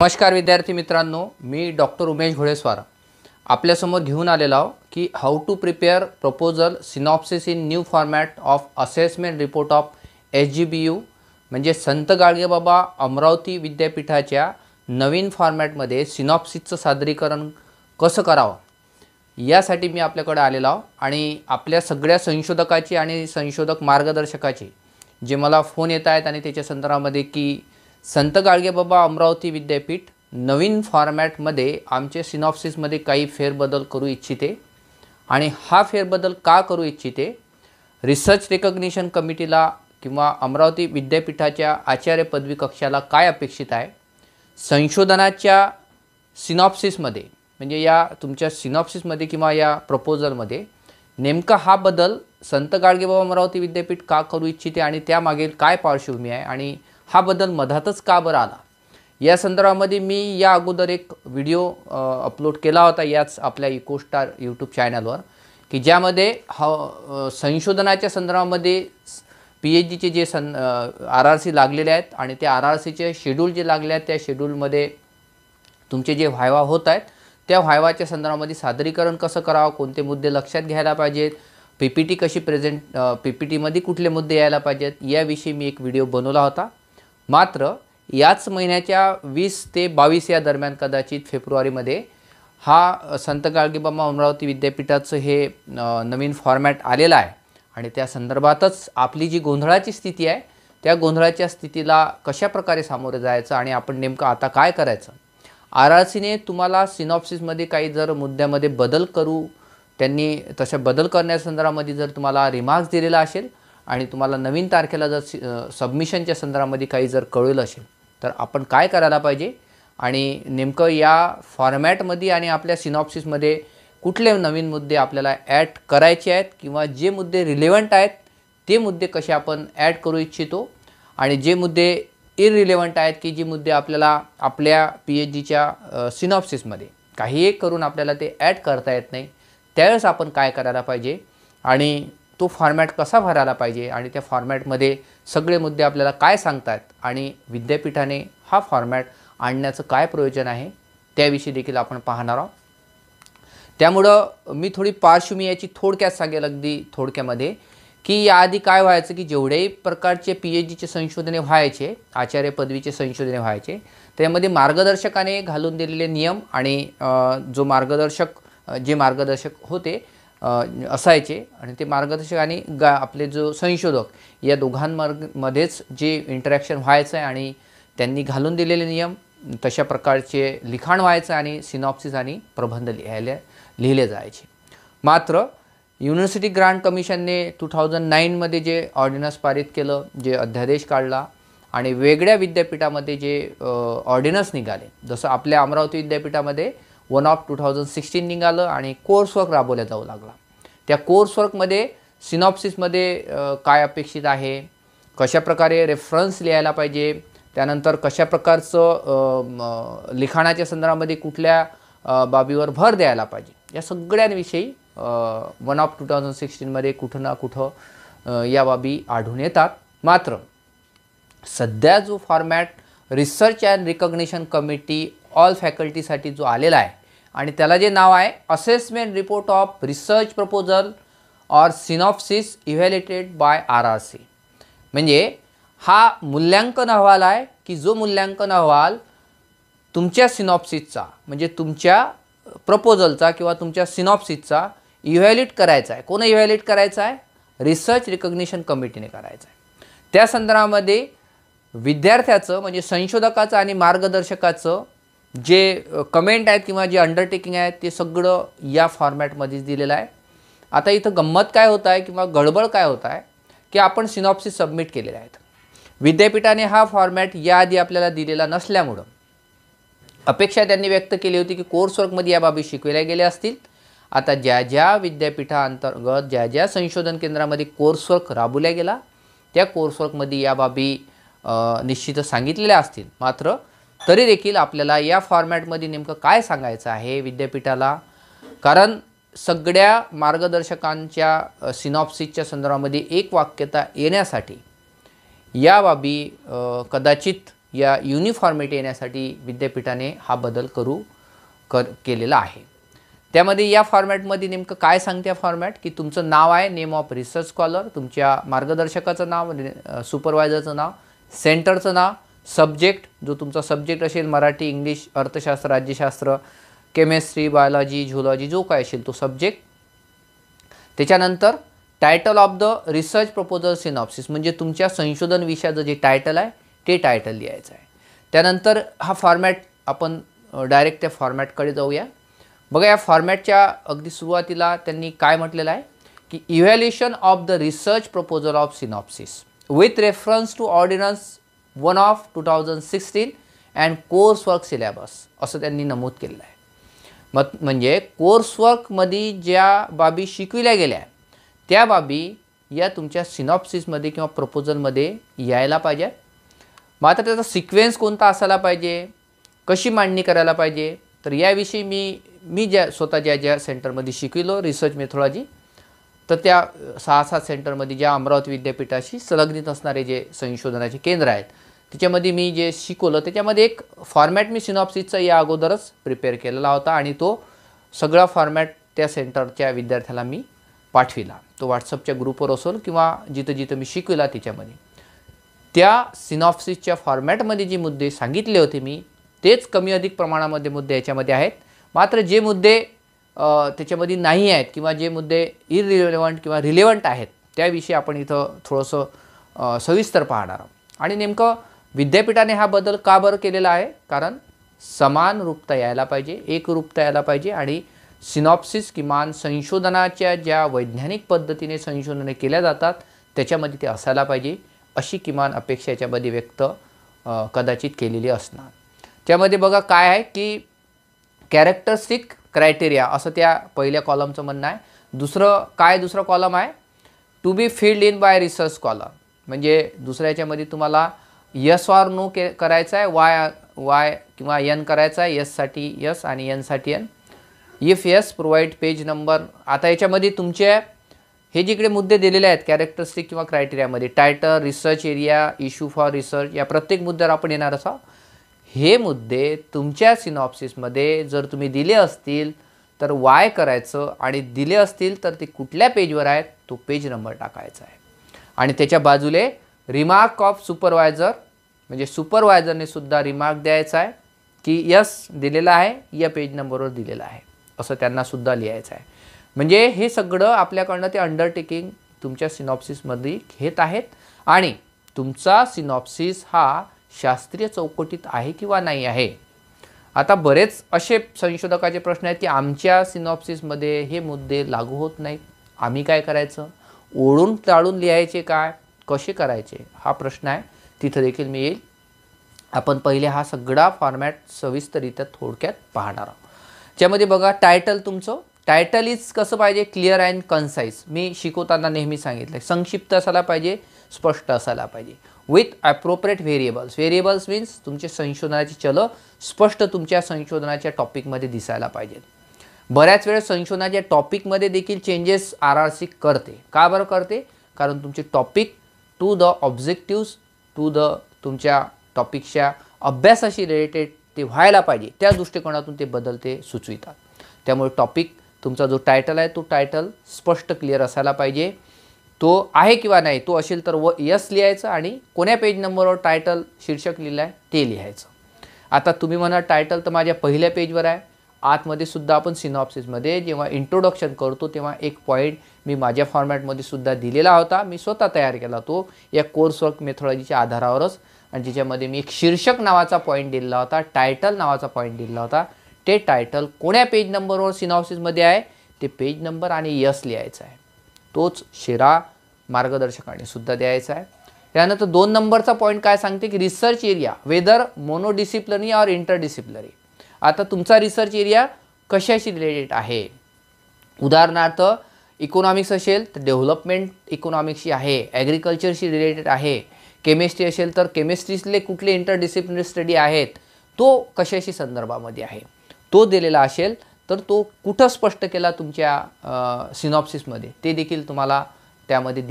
नमस्कार विद्यार्थी मित्रांनो, मी डॉक्टर उमेश घोडेस्वार आपल्यासमोर घेऊन आलेलो आहो की how to prepare proposal synopsis in new format of assessment report of SGBU म्हणजे संत गाडगेबाबा अमरावती विद्यापीठाच्या नवीन फॉर्मॅटमध्ये सिनॉप्सिसचं सादरीकरण कसं करावं यासाठी मी आपल्याकडे आलेलो आहो आणि आपल्या सगळ्या संशोधकाची आणि संशोधक मार्गदर्शकाची जे मला फोन येत आहेत आणि त्याच्या संदर्भामध्ये की संत गाडगेबाबा अमरावती विद्यापीठ नवीन फॉर्मॅटमध्ये आमचे सिनॉप्सिसमध्ये काही फेरबदल करू इच्छिते आणि हा फेरबदल का करू इच्छिते रिसर्च रिकग्निशन कमिटीला किंवा अमरावती विद्यापीठाच्या आचार्य पदवी कक्षाला काय अपेक्षित आहे संशोधनाच्या सिनॉप्सिसमध्ये म्हणजे या तुमच्या सिनॉप्सिसमध्ये किंवा या प्रपोजलमध्ये नेमका हा बदल संत गाडगेबाबा अमरावती विद्यापीठ का करू इच्छिते आणि त्यामागील काय पार्श्वभूमी आहे आणि हा बदल मधातच का बरं आला या संदर्भामध्ये मी या अगोदर एक व्हिडिओ अपलोड केला होता याच आपल्या इकोस्टार यूट्यूब चॅनलवर की ज्यामध्ये संशोधनाच्या संदर्भामध्ये PhDचे जे RRC लागलेले आहेत आणि त्या RRCचे शेड्यूल जे लागले आहेत त्या शेड्यूलमध्ये तुमचे जे व्हायवा होत आहेत त्या व्हायवाच्या संदर्भामध्ये सादरीकरण कसं करावं कोणते मुद्दे लक्षात घ्यायला पाहिजेत PPT कशी प्रेझेंट PPTमध्ये कुठले मुद्दे यायला पाहिजेत याविषयी मी एक व्हिडिओ बनवला होता मात्र याच महिन्याच्या 20 ते 22 या दरम्यान कदाचित फेब्रुवारीमध्ये हा संत गाडगेबाबा अमरावती विद्यापीठाचं हे नवीन फॉर्मॅट आलेला आहे आणि त्या संदर्भातच आपली जी गोंधळाची स्थिती आहे त्या गोंधळाच्या स्थितीला कशा प्रकारे सामोरे जायचं आणि आपण नेमकं आता काय करायचं RRCने तुम्हाला सिनॉप्सिसमध्ये काही जर मुद्द्यामध्ये बदल करू त्यांनी तशा बदल करण्यासंदर्भामध्ये जर तुम्हाला रिमार्क्स दिलेला असेल आणि तुम्हाला नवीन तारखेला जर सबमिशनच्या संदर्भामध्ये काही जर कळलं असेल तर आपण काय करायला पाहिजे आणि नेमकं या फॉर्मॅटमध्ये आणि आपल्या सिनॉप्सिसमध्ये कुठले नवीन मुद्दे आपल्याला ॲड करायचे आहेत किंवा जे मुद्दे रिलेव्हंट आहेत ते मुद्दे कसे आपण ॲड करू इच्छितो आणि जे मुद्दे इररिलेव्हंट आहेत की जे मुद्दे आपल्याला आपल्या PhDच्या सिनॉप्सिसमध्ये काही एक करून आपल्याला ते ॲड करता येत नाही त्यावेळेस आपण काय करायला पाहिजे आणि तो फॉर्मॅट कसा भरायला पाहिजे आणि त्या फॉर्मॅटमध्ये सगळे मुद्दे आपल्याला काय सांगतात आणि विद्यापीठाने हा फॉर्मॅट आणण्याचं काय प्रयोजन आहे त्याविषयी देखील आपण पाहणार आहोत त्यामुळं मी थोडी पार्श्वभूमी याची थोडक्यात सांगेल अगदी थोडक्यामध्ये की याआधी काय व्हायचं की जेवढेही प्रकारचे PhDचे संशोधने व्हायचे आचार्य पदवीचे संशोधने व्हायचे त्यामध्ये मार्गदर्शकाने घालून दिलेले नियम आणि जे मार्गदर्शक होते असायचे आणि ते मार्गदर्शक आणि आपले जो संशोधक या दोघांमध्येच जे इंटरॅक्शन व्हायचं आहे आणि त्यांनी घालून दिलेले नियम तशा प्रकारचे लिखाण व्हायचं आणि सिनॉप्सिस आणि प्रबंध लिहिले जायचे मात्र युनिव्हर्सिटी ग्रांट कमिशनने 2009मध्ये जे ऑर्डिनन्स पारित केलं जे अध्यादेश काढला आणि वेगळ्या विद्यापीठामध्ये जे ऑर्डिनन्स निघाले जसं आपल्या अमरावती विद्यापीठामध्ये 1 ऑफ 2016 निघालं आणि कोर्सवर्क राबवला जाऊ लागला त्या कोर्सवर्कमध्ये सिनॉप्सिसमध्ये काय अपेक्षित आहे कशा प्रकारे रेफरन्स लिहायला पाहिजे त्यानंतर कशा प्रकारचं लिखाणाच्या संदर्भामध्ये कुठल्या बाबीवर भर द्यायला पाहिजे या सगळ्यांविषयी 1 ऑफ 2016मध्ये कुठं ना कुठं या बाबी आढळून येतात मात्र सध्या जो format research and recognition committee all फॅकल्टीसाठी जो आलेला आहे आणि त्याला जे नाव आहे assessment report of research proposal or synopsis evaluated by RRC म्हणजे हा मूल्यांकन अहवाल आहे की जो मूल्यांकन अहवाल तुमच्या सिनॉप्सिसचा म्हणजे तुमच्या प्रपोजलचा किंवा तुमच्या सिनॉप्सिसचा इव्हॅल्युएट करायचा आहे कोण इव्हॅल्युएट करायचा आहे रिसर्च रिकग्निशन कमिटीने करायचा आहे त्या संदर्भामध्ये विद्यार्थ्याचं म्हणजे संशोधकाचं आणि मार्गदर्शकाचं जे कमेंट आहेत किंवा जे अंडरटेकिंग आहेत ते सगळं या फॉर्मॅटमध्येच दिलेलं आहे आता इथं गंमत काय होत आहे किंवा गडबड काय होत आहे की आपण सिनॉप्सिस सबमिट केलेले आहेत विद्यापीठाने हा फॉर्मॅट याआधी आपल्याला दिलेला नसल्यामुळं अपेक्षा त्यांनी व्यक्त केली होती की कोर्सवर्कमध्ये या बाबी शिकवल्या गेल्या असतील आता ज्या ज्या विद्यापीठाअंतर्गत ज्या ज्या संशोधन केंद्रामध्ये कोर्सवर्क राबवल्या गेला त्या कोर्सवर्कमध्ये या बाबी निश्चितच सांगितलेल्या असतील मात्र तरी देखील आपल्याला या फॉर्मॅटमध्ये नेमकं काय सांगायचं आहे विद्यापीठाला कारण सगळ्या मार्गदर्शकांच्या सिनॉप्सिसच्या संदर्भामध्ये एक वाक्यता येण्यासाठी या बाबी कदाचित या युनिफॉर्मिटी येण्यासाठी विद्यापीठाने हा बदल केलेला आहे. त्यामध्ये या फॉर्मॅटमध्ये नेमकं काय सांगते फॉर्मॅट की तुमचं नाव आहे, नेम ऑफ रिसर्च स्कॉलर, तुमच्या मार्गदर्शकाचं नाव, सुपरवायझरचं नाव, सेंटरचं नाव, सब्जेक्ट जो तुमचा सब्जेक्ट असेल मराठी, इंग्लिश, अर्थशास्त्र, राज्यशास्त्र, केमिस्ट्री, बायोलॉजी, झुलॉजी जो काय असेल तो सब्जेक्ट. त्याच्यानंतर title of the research proposal synopsis म्हणजे तुमच्या संशोधन विषयाचं जे टायटल आहे ते टायटल लिहायचं आहे. त्यानंतर हा फॉर्मॅट आपण डायरेक्ट त्या फॉर्मॅटकडे जाऊया. बघा या फॉर्मॅटच्या अगदी सुरुवातीला त्यांनी काय म्हटलेलं आहे की evaluation of the research proposal of synopsis with reference to ordinance 1 of 2016 and course work syllabus असं त्यांनी नमूद केलेलं आहे. म्हणजे कोर्सवर्कमध्ये ज्या बाबी शिकविल्या गेल्या त्या बाबी या तुमच्या सिनॉप्सिसमध्ये किंवा प्रपोजलमध्ये यायला पाहिजे. मात्र त्याचा सिक्वेन्स कोणता असायला पाहिजे, कशी मांडणी करायला पाहिजे, तर याविषयी मी स्वतः ज्या सेंटरमध्ये शिकविलो रिसर्च मेथोडॉलॉजी, तर त्या 6-7 सेंटरमध्ये ज्या अमरावती विद्यापीठाशी संलग्नित असणारे जे संशोधनाचे केंद्र आहेत त्याच्यामध्ये मी जे शिकवलं त्याच्यामध्ये एक फॉर्मॅट मी सिनॉप्सिसचा या अगोदरच प्रिपेअर केलेला होता आणि तो सगळा फॉर्मॅट त्या सेंटरच्या विद्यार्थ्याला मी पाठविला. तो व्हॉट्सअपच्या ग्रुपवर असेल किंवा जिथं जिथं मी शिकविला त्याच्यामध्ये त्या सिनॉप्सिसच्या फॉर्मॅटमध्ये जे मुद्दे सांगितले होते मी तेच कमी अधिक प्रमाणामध्ये मुद्दे याच्यामध्ये आहेत. मात्र जे मुद्दे त्याच्यामध्ये नाही आहेत किंवा जे मुद्दे इररिलेव्हंट किंवा रिलेव्हंट आहेत त्याविषयी आपण इथं थोडंसं सविस्तर पाहणार आहोत. आणि नेमकं विद्यापीठाने हा बदल का बरं केलेला आहे, कारण समान रूपता यायला पाहिजे, एकरूपता यायला पाहिजे आणि सिनॉप्सिस किमान संशोधनाच्या ज्या वैज्ञानिक पद्धतीने संशोधने केल्या जातात त्याच्यामध्ये ते असायला पाहिजे अशी किमान अपेक्षा याच्यामध्ये व्यक्त कदाचित केलेली असणार. त्यामध्ये बघा काय आहे की कॅरेक्टरिस्टिक क्रायटेरिया असं त्या पहिल्या कॉलमचं म्हणणं आहे. दुसरं कॉलम आहे to be filled in by research scholar म्हणजे दुसऱ्या याच्यामध्ये तुम्हाला यस ऑर नो करायचं आहे, वाय किंवा एन करायचा आहे, यससाठी यस आणि एनसाठी N. If yes provide page number. आता याच्यामध्ये तुमचे हे जिकडे मुद्दे दिलेले आहेत कॅरेक्टरिस्टिक किंवा क्रायटेरियामध्ये title, research area, issue for research या प्रत्येक मुद्द्यावर आपण येणार असा. हे मुद्दे तुमच्या सिनॉप्सिसमध्ये जर तुम्ही दिले असतील तर वाय करायचं आणि दिले असतील तर ते कुठल्या पेजवर आहेत तो पेज नंबर टाकायचा आहे. आणि त्याच्या बाजूले रिमार्क ऑफ सुपरवायझर म्हणजे सुपरवायझरने सुद्धा रिमार्क द्यायचा आहे की यस दिलेला आहे या पेज नंबरवर दिलेला आहे असं त्यांना सुद्धा लिहायचं आहे. म्हणजे हे सगळं आपल्याकडनं ते अंडरटेकिंग तुमच्या सिनॉप्सिसमध्ये घेत आहेत आणि तुमचा सिनॉप्सिस हा शास्त्रीय चौकटीत आहे किंवा नाही आहे. आता बरेच असे संशोधकाचे प्रश्न आहेत की आमच्या सिनॉप्सिसमध्ये हे मुद्दे लागू होत नाहीत, आम्ही काय करायचं, ओढून टाळून लिहायचे काय, कसे करायचे हा प्रश्न आहे. तिथं देखील मी येईल. आपण पहिले हा सगळा फॉर्मॅट सविस्तररित्या थोडक्यात पाहणार आहोत. ज्यामध्ये बघा टायटल तुमचं टायटल इज कसं पाहिजे, क्लिअर अँड कन्साईज. मी शिकवताना नेहमी सांगितलं संक्षिप्त असायला पाहिजे, स्पष्ट असायला पाहिजे with appropriate variables. Variables means तुमचे संशोधनाची चलं स्पष्ट तुमच्या संशोधनाच्या टॉपिकमध्ये दिसायला पाहिजेत. बऱ्याच वेळेस संशोधनाच्या टॉपिकमध्ये देखील चेंजेस RRC करते. का बरं करते, कारण तुमचे topic to the objectives to the तुमच्या टॉपिकच्या अभ्यासाशी रिलेटेड ते व्हायला पाहिजे त्या दृष्टिकोनातून ते बदल ते सुचवितात. त्यामुळे टॉपिक तुमचा जो टायटल आहे तो टायटल स्पष्ट क्लिअर असायला पाहिजे. तो आहे किंवा नाही तो असेल तर यस लिहायचं आणि कोण्या पेज नंबरवर टायटल शीर्षक लिहिलं आहे ते लिहायचं. आता तुम्ही म्हणा टायटल तर माझ्या पहिल्या पेजवर आहे. आतमध्ये सुद्धा आपण सिनॉप्सिसमध्ये जेव्हा इंट्रोडक्शन करतो तेव्हा एक पॉईंट मी माझ्या फॉर्मॅटमध्ये सुद्धा दिलेला होता, मी स्वतः तयार केला तो या कोर्सवर्क मेथोडॉलॉजीच्या आधारावरच आणि ज्याच्यामध्ये मी एक शीर्षक नावाचा पॉईंट दिलेला होता, टायटल नावाचा पॉईंट दिलेला होता. ते टायटल कोण्या पेज नंबरवर सिनॉप्सिसमध्ये आहे ते पेज नंबर आणि यस लिहायचा आहे. तोच शेरा मार्गदर्शकाने सुद्धा द्यायचा आहे. त्यानंतर 2 नंबरचा पॉईंट काय सांगते की रिसर्च एरिया वेदर मोनोडिसिप्लिनरी और इंटरडिसिप्लिनरी. आता तुमचा रिसर्च एरिया कशाशी रिलेटेड आहे. उदाहरणार्थ इकॉनॉमिक्स असेल तर डेव्हलपमेंट इकॉनॉमिक्सशी आहे, ॲग्रिकल्चरशी रिलेटेड आहे. केमिस्ट्री असेल तर केमिस्ट्रीतले कुठले इंटरडिसिप्लिनरी स्टडी आहेत, तो कशाशी संदर्भामध्ये आहे तो दिलेला असेल तर तो कुठं स्पष्ट केला तुमच्या सिनॉप्सिसमध्ये ते देखील तुम्हाला त्यामध्ये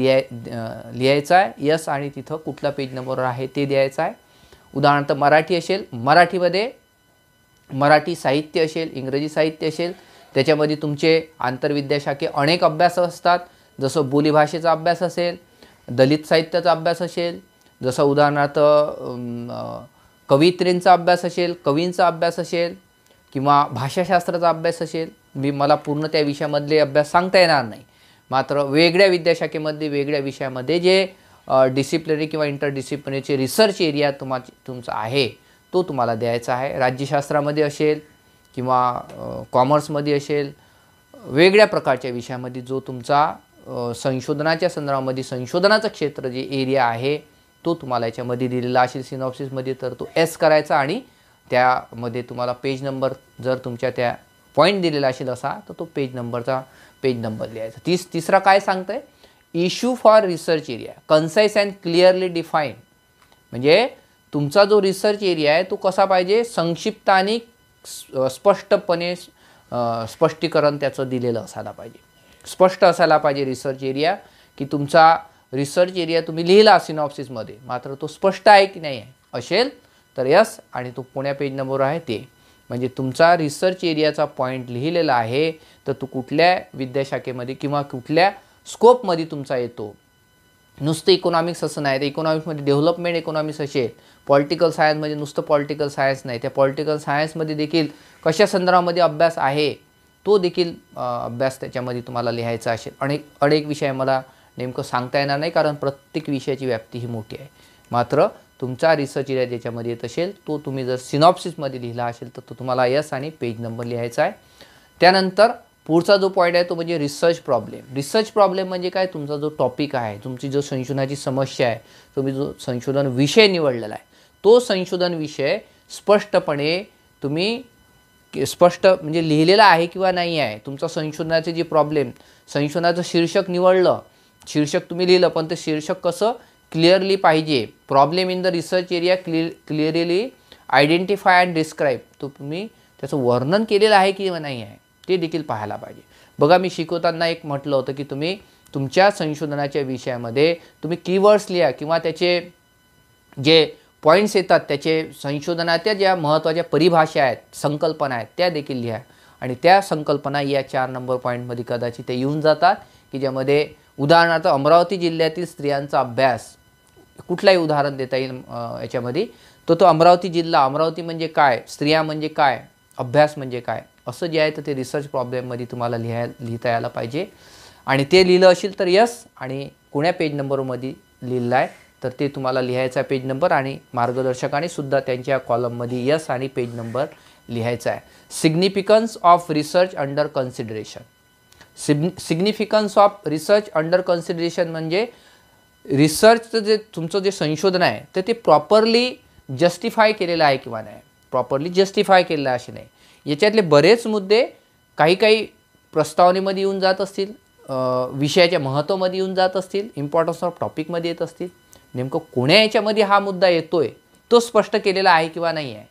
लिहायचं आहे. यस आणि तिथं कुठला पेज नंबरवर आहे ते द्यायचं आहे. उदाहरणार्थ मराठी असेल, मराठीमध्ये मराठी साहित्य असेल, इंग्रजी साहित्य असेल, त्याच्यामध्ये तुमचे आंतरविद्याशाखे अनेक अभ्यास असतात. जसं बोलीभाषेचा अभ्यास असेल, दलित साहित्याचा अभ्यास असेल, जसं उदाहरणार्थ कवयित्रींचा अभ्यास असेल, कवींचा अभ्यास असेल किंवा भाषाशास्त्राचा अभ्यास असेल. मला पूर्ण त्या विषयामधले अभ्यास सांगता येणार नाही, मात्र वेगळ्या विद्याशाखेमध्ये वेगळ्या विषयामध्ये जे डिसिप्लिनरी किंवा इंटरडिसिप्लिनरीचे रिसर्च एरिया तुमचा आहे तो तुम्हाला द्यायचा आहे. राज्यशास्त्रामध्ये असेल किंवा कॉमर्समध्ये असेल, वेगळ्या प्रकारच्या विषयामध्ये जो तुमचा संशोधनाच्या संदर्भामध्ये संशोधनाचं क्षेत्र जे एरिया आहे तो तुम्हाला याच्यामध्ये दिलेला असेल सिनॉप्सिसमध्ये, तर तो एस करायचा आणि त्यामध्ये तुम्हाला पेज नंबर जर तुमच्या त्या पॉईंट दिलेला असेल असा तर तो पेज नंबर लिहायचा. तिसरा काय सांगतंय, issue for research area concise and clearly define. म्हणजे तुमचा जो रिसर्च एरिया आहे तो कसा पाहिजे, संक्षिप्त आणि स्पष्टपणे स्पष्टीकरण त्याचं दिलेलं असायला पाहिजे, स्पष्ट असायला पाहिजे रिसर्च एरिया, की तुमचा रिसर्च एरिया तुम्ही लिहिला सिनॉप्सिसमध्ये मात्र तो स्पष्ट आहे की नाही आहे. असेल तर यस आणि तो कोण्या पेज नंबर आहे ते. म्हणजे तुमचा रिसर्च एरियाचा पॉईंट लिहिलेला आहे तर तो कुठल्या विद्याशाखेमध्ये किंवा कुठल्या स्कोपमध्ये तुमचा येतो. नुसतं इकॉनॉमिक्स असं नाही, तर इकॉनॉमिक्समध्ये डेव्हलपमेंट इकॉनॉमिक्स असेल, पॉलिटिकल सायन्समध्ये नुसतं पॉलिटिकल सायन्स नाही, त्या पॉलिटिकल सायन्समध्ये देखील कशा संदर्भामध्ये अभ्यास आहे तो देखील अभ्यास त्याच्यामध्ये तुम्हाला लिहायचा असेल. अनेक विषय मला नेमकं सांगता येणार नाही कारण प्रत्येक विषयाची व्याप्ती ही मोठी आहे. मात्र तुमचा रिसर्च एरिया ज्याच्यामध्ये येत असेल तो तुम्ही जर सिनॉप्सिसमध्ये लिहिला असेल तर तो तुम्हाला यस आणि पेज नंबर लिहायचा आहे. त्यानंतर पुढचा जो पॉईंट आहे तो म्हणजे रिसर्च प्रॉब्लेम. रिसर्च प्रॉब्लेम म्हणजे काय, तुमचा जो टॉपिक आहे, तुमची जो संशोधनाची समस्या आहे, तुम्ही जो संशोधन विषय निवडलेला आहे तो संशोधन विषय स्पष्टपणे तुम्ही म्हणजे लिहिलेला आहे किंवा नाही आहे. तुमचा संशोधनाचे जे प्रॉब्लेम, संशोधनाचं शीर्षक निवडलं, शीर्षक तुम्ही लिहिलं पण ते शीर्षक कसं क्लिअरली पाहिजे. Problem in the research area clearly identify and describe, तो तुम्ही त्याचं वर्णन केलेलं आहे किंवा नाही आहे ते देखील पाहायला पाहिजे. बघा मी शिकवताना एक म्हटलं होतं की तुम्ही तुमच्या संशोधनाच्या विषयामध्ये तुम्ही कीवर्ड्स लिहा किंवा त्याचे जे पॉईंट्स येतात त्याचे संशोधनाच्या ज्या महत्त्वाच्या परिभाषा आहेत, संकल्पना आहेत त्या देखील लिहा. आणि त्या संकल्पना या 4 नंबर पॉईंटमध्ये कदाचित ते येऊन जातात की ज्यामध्ये उदाहरणार्थ अमरावती जिल्ह्यातील स्त्रियांचा अभ्यास, कुठलाही उदाहरण देता येईल याच्यामध्ये, तो अमरावती जिल्हा, अमरावती म्हणजे काय, स्त्रिया म्हणजे काय, अभ्यास म्हणजे काय, असं जे आहे तर ते रिसर्च प्रॉब्लेममध्ये तुम्हाला लिहिता यायला पाहिजे. आणि ते लिहिलं असेल तर यस आणि कोण्या पेज नंबरमध्ये लिहिलं आहे तर ते तुम्हाला लिहायचा पेज नंबर आणि मार्गदर्शकाने सुद्धा त्यांच्या कॉलममध्ये यस आणि पेज नंबर लिहायचा आहे. Significance of research under consideration. Significance of research under consideration म्हणजे रिसर्चचं जे तुमचं जे संशोधन आहे तर ते प्रॉपरली जस्टिफाय केलेलं आहे किंवा नाही, प्रॉपरली जस्टिफाय केलेलं आहे असे नाही. याच्यातले बरेच मुद्दे काही प्रस्तावनेमध्ये येऊन जात असतील, विषयाच्या महत्त्वामध्ये येऊन जात असतील, इम्पॉर्टन्स ऑफ टॉपिकमध्ये येत असतील. नेमकं कोण्या याच्यामध्ये हा मुद्दा येतोय तो स्पष्ट केलेला आहे किंवा नाही आहे,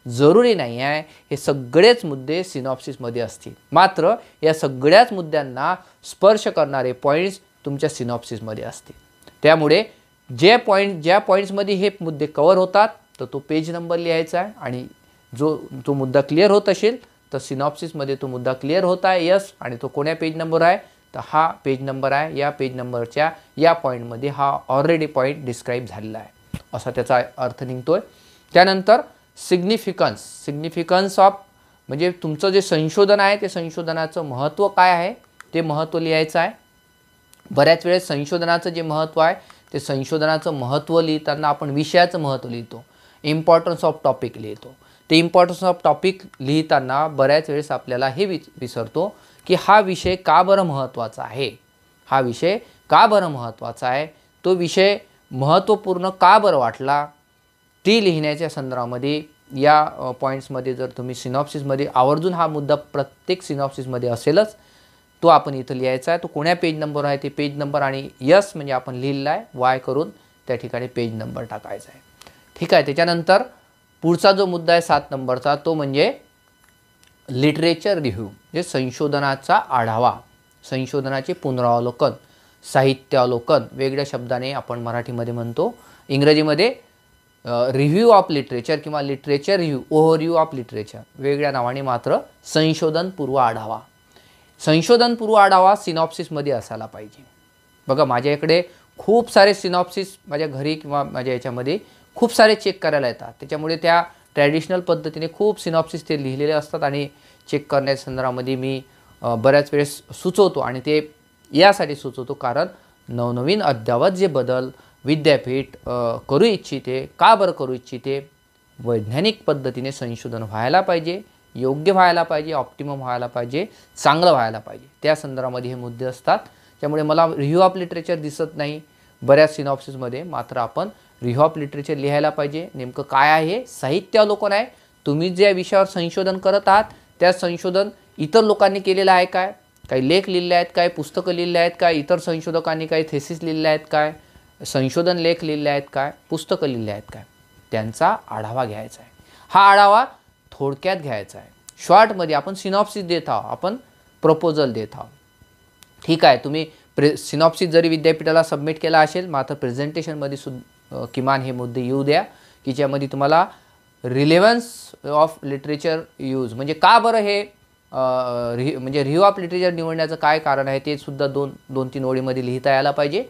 जरुरी नाही आहे हे सगळेच मुद्दे सिनॉप्सिसमध्ये असतील. मात्र या सगळ्याच मुद्द्यांना स्पर्श करणारे पॉईंट्स तुमच्या सिनॉप्सिसमध्ये असतील. त्यामुळे ज्या पॉईंट्समध्ये हे मुद्दे कवर होतात तर तो पेज नंबर लिहायचा आहे आणि जो मुद्दा क्लिअर होत असेल तर सिनॉप्सिसमध्ये तो मुद्दा क्लिअर होत आहे यस आणि तो कोण्या पेज नंबर आहे तर हा पेज नंबर आहे. या पेज नंबरच्या या पॉईंटमध्ये हा ऑलरेडी पॉईंट डिस्क्राईब झालेला आहे असा त्याचा अर्थ निघतोय. त्यानंतर सिग्निफिकन्स ऑफ म्हणजे तुमचं जे संशोधन आहे ते संशोधनाचं महत्त्व काय आहे ते महत्त्व लिहायचं आहे. बऱ्याच वेळेस संशोधनाचं जे महत्त्व आहे ते संशोधनाचं महत्त्व लिहिताना आपण विषयाचं महत्त्व लिहितो, इम्पॉर्टन्स ऑफ टॉपिक लिहितो. ते इम्पॉर्टन्स ऑफ टॉपिक लिहिताना बऱ्याच वेळेस आपल्याला हे विसरतो की हा विषय का बरं महत्त्वाचा आहे, हा विषय का बरं महत्त्वाचा आहे, तो विषय महत्त्वपूर्ण का बरं वाटला, ती लिहिण्याच्या संदर्भामध्ये या पॉईंट्समध्ये जर तुम्ही सिनॉप्सिसमध्ये आवर्जून हा मुद्दा प्रत्येक सिनॉप्सिसमध्ये असेलच तो आपण इथं लिहायचा आहे. तो कोण्या पेज नंबर आहे ते पेज नंबर आणि यस म्हणजे आपण लिहिलेला आहे वाय करून त्या ठिकाणी पेज नंबर टाकायचा आहे. ठीक आहे. त्याच्यानंतर पुढचा जो मुद्दा आहे 7 नंबरचा तो म्हणजे लिटरेचर रिव्ह्यू, जे संशोधनाचा आढावा, संशोधनाचे पुनरावलोकन, साहित्यावलोकन वेगळ्या शब्दाने आपण मराठीमध्ये म्हणतो, इंग्रजीमध्ये रिव्ह्यू ऑफ लिटरेचर किंवा literature review, overview of literature, वेगळ्या नावाने मात्र संशोधनपूर्व आढावा. संशोधनपूर्व आढावा सिनॉप्सिसमध्ये असायला पाहिजे. बघा माझ्याकडे खूप सारे सिनॉप्सिस माझ्या घरी किंवा माझ्या याच्यामध्ये खूप सारे चेक करायला येतात. त्याच्यामुळे त्या ट्रॅडिशनल पद्धतीने खूप सिनॉप्सिस ते लिहिलेले असतात आणि चेक करण्याच्या संदर्भामध्ये मी बऱ्याच वेळेस सुचवतो. आणि ते यासाठी सुचवतो कारण नवनवीन अद्ययावत जे बदल विद्यापीठ करू इच्छिते, का बरं करू इच्छिते, वैज्ञानिक पद्धतीने संशोधन व्हायला पाहिजे, योग्य व्हायला पाहिजे, ऑप्टिमम व्हायला पाहिजे, चांगलं व्हायला पाहिजे, त्या संदर्भामध्ये हे मुद्दे असतात. त्यामुळे मला रिव्ह्यू ऑफ लिटरेचर दिसत नाही बऱ्याच सिनॉप्सिसमध्ये. मात्र आपण रिव्ह्यू ऑफ लिटरेचर लिहायला पाहिजे. नेमकं काय आहे, साहित्यावलोकन आहे. तुम्ही ज्या विषयावर संशोधन करत आहात त्या संशोधन इतर लोकांनी केलेलं आहे काय, काही लेख लिहिले आहेत काय, पुस्तकं लिहिले आहेत काय, इतर संशोधकांनी काही थेसिस लिहिले आहेत काय, संशोधन लेख लिहिले आहेत काय, पुस्तकं लिहिले आहेत काय, त्यांचा आढावा घ्यायचा आहे. हा आढावा थोडक्यात घ्यायचा आहे. शॉर्टमध्ये आपण सिनॉप्सिस देत आहोत, आपण प्रपोजल देत आहोत. ठीक आहे, तुम्ही सिनॉप्सिस जरी विद्यापीठाला सबमिट केला असेल मात्र प्रेझेंटेशनमध्ये सुद्धा किमान हे मुद्दे येऊ द्या की ज्यामध्ये तुम्हाला रिलेव्हन्स ऑफ लिटरेचर यूज म्हणजे का बरं हे म्हणजे रिव्ह्यू ऑफ लिटरेचर निवडण्याचं काय कारण आहे ते सुद्धा दोन तीन ओळीमध्ये लिहिता यायला पाहिजे.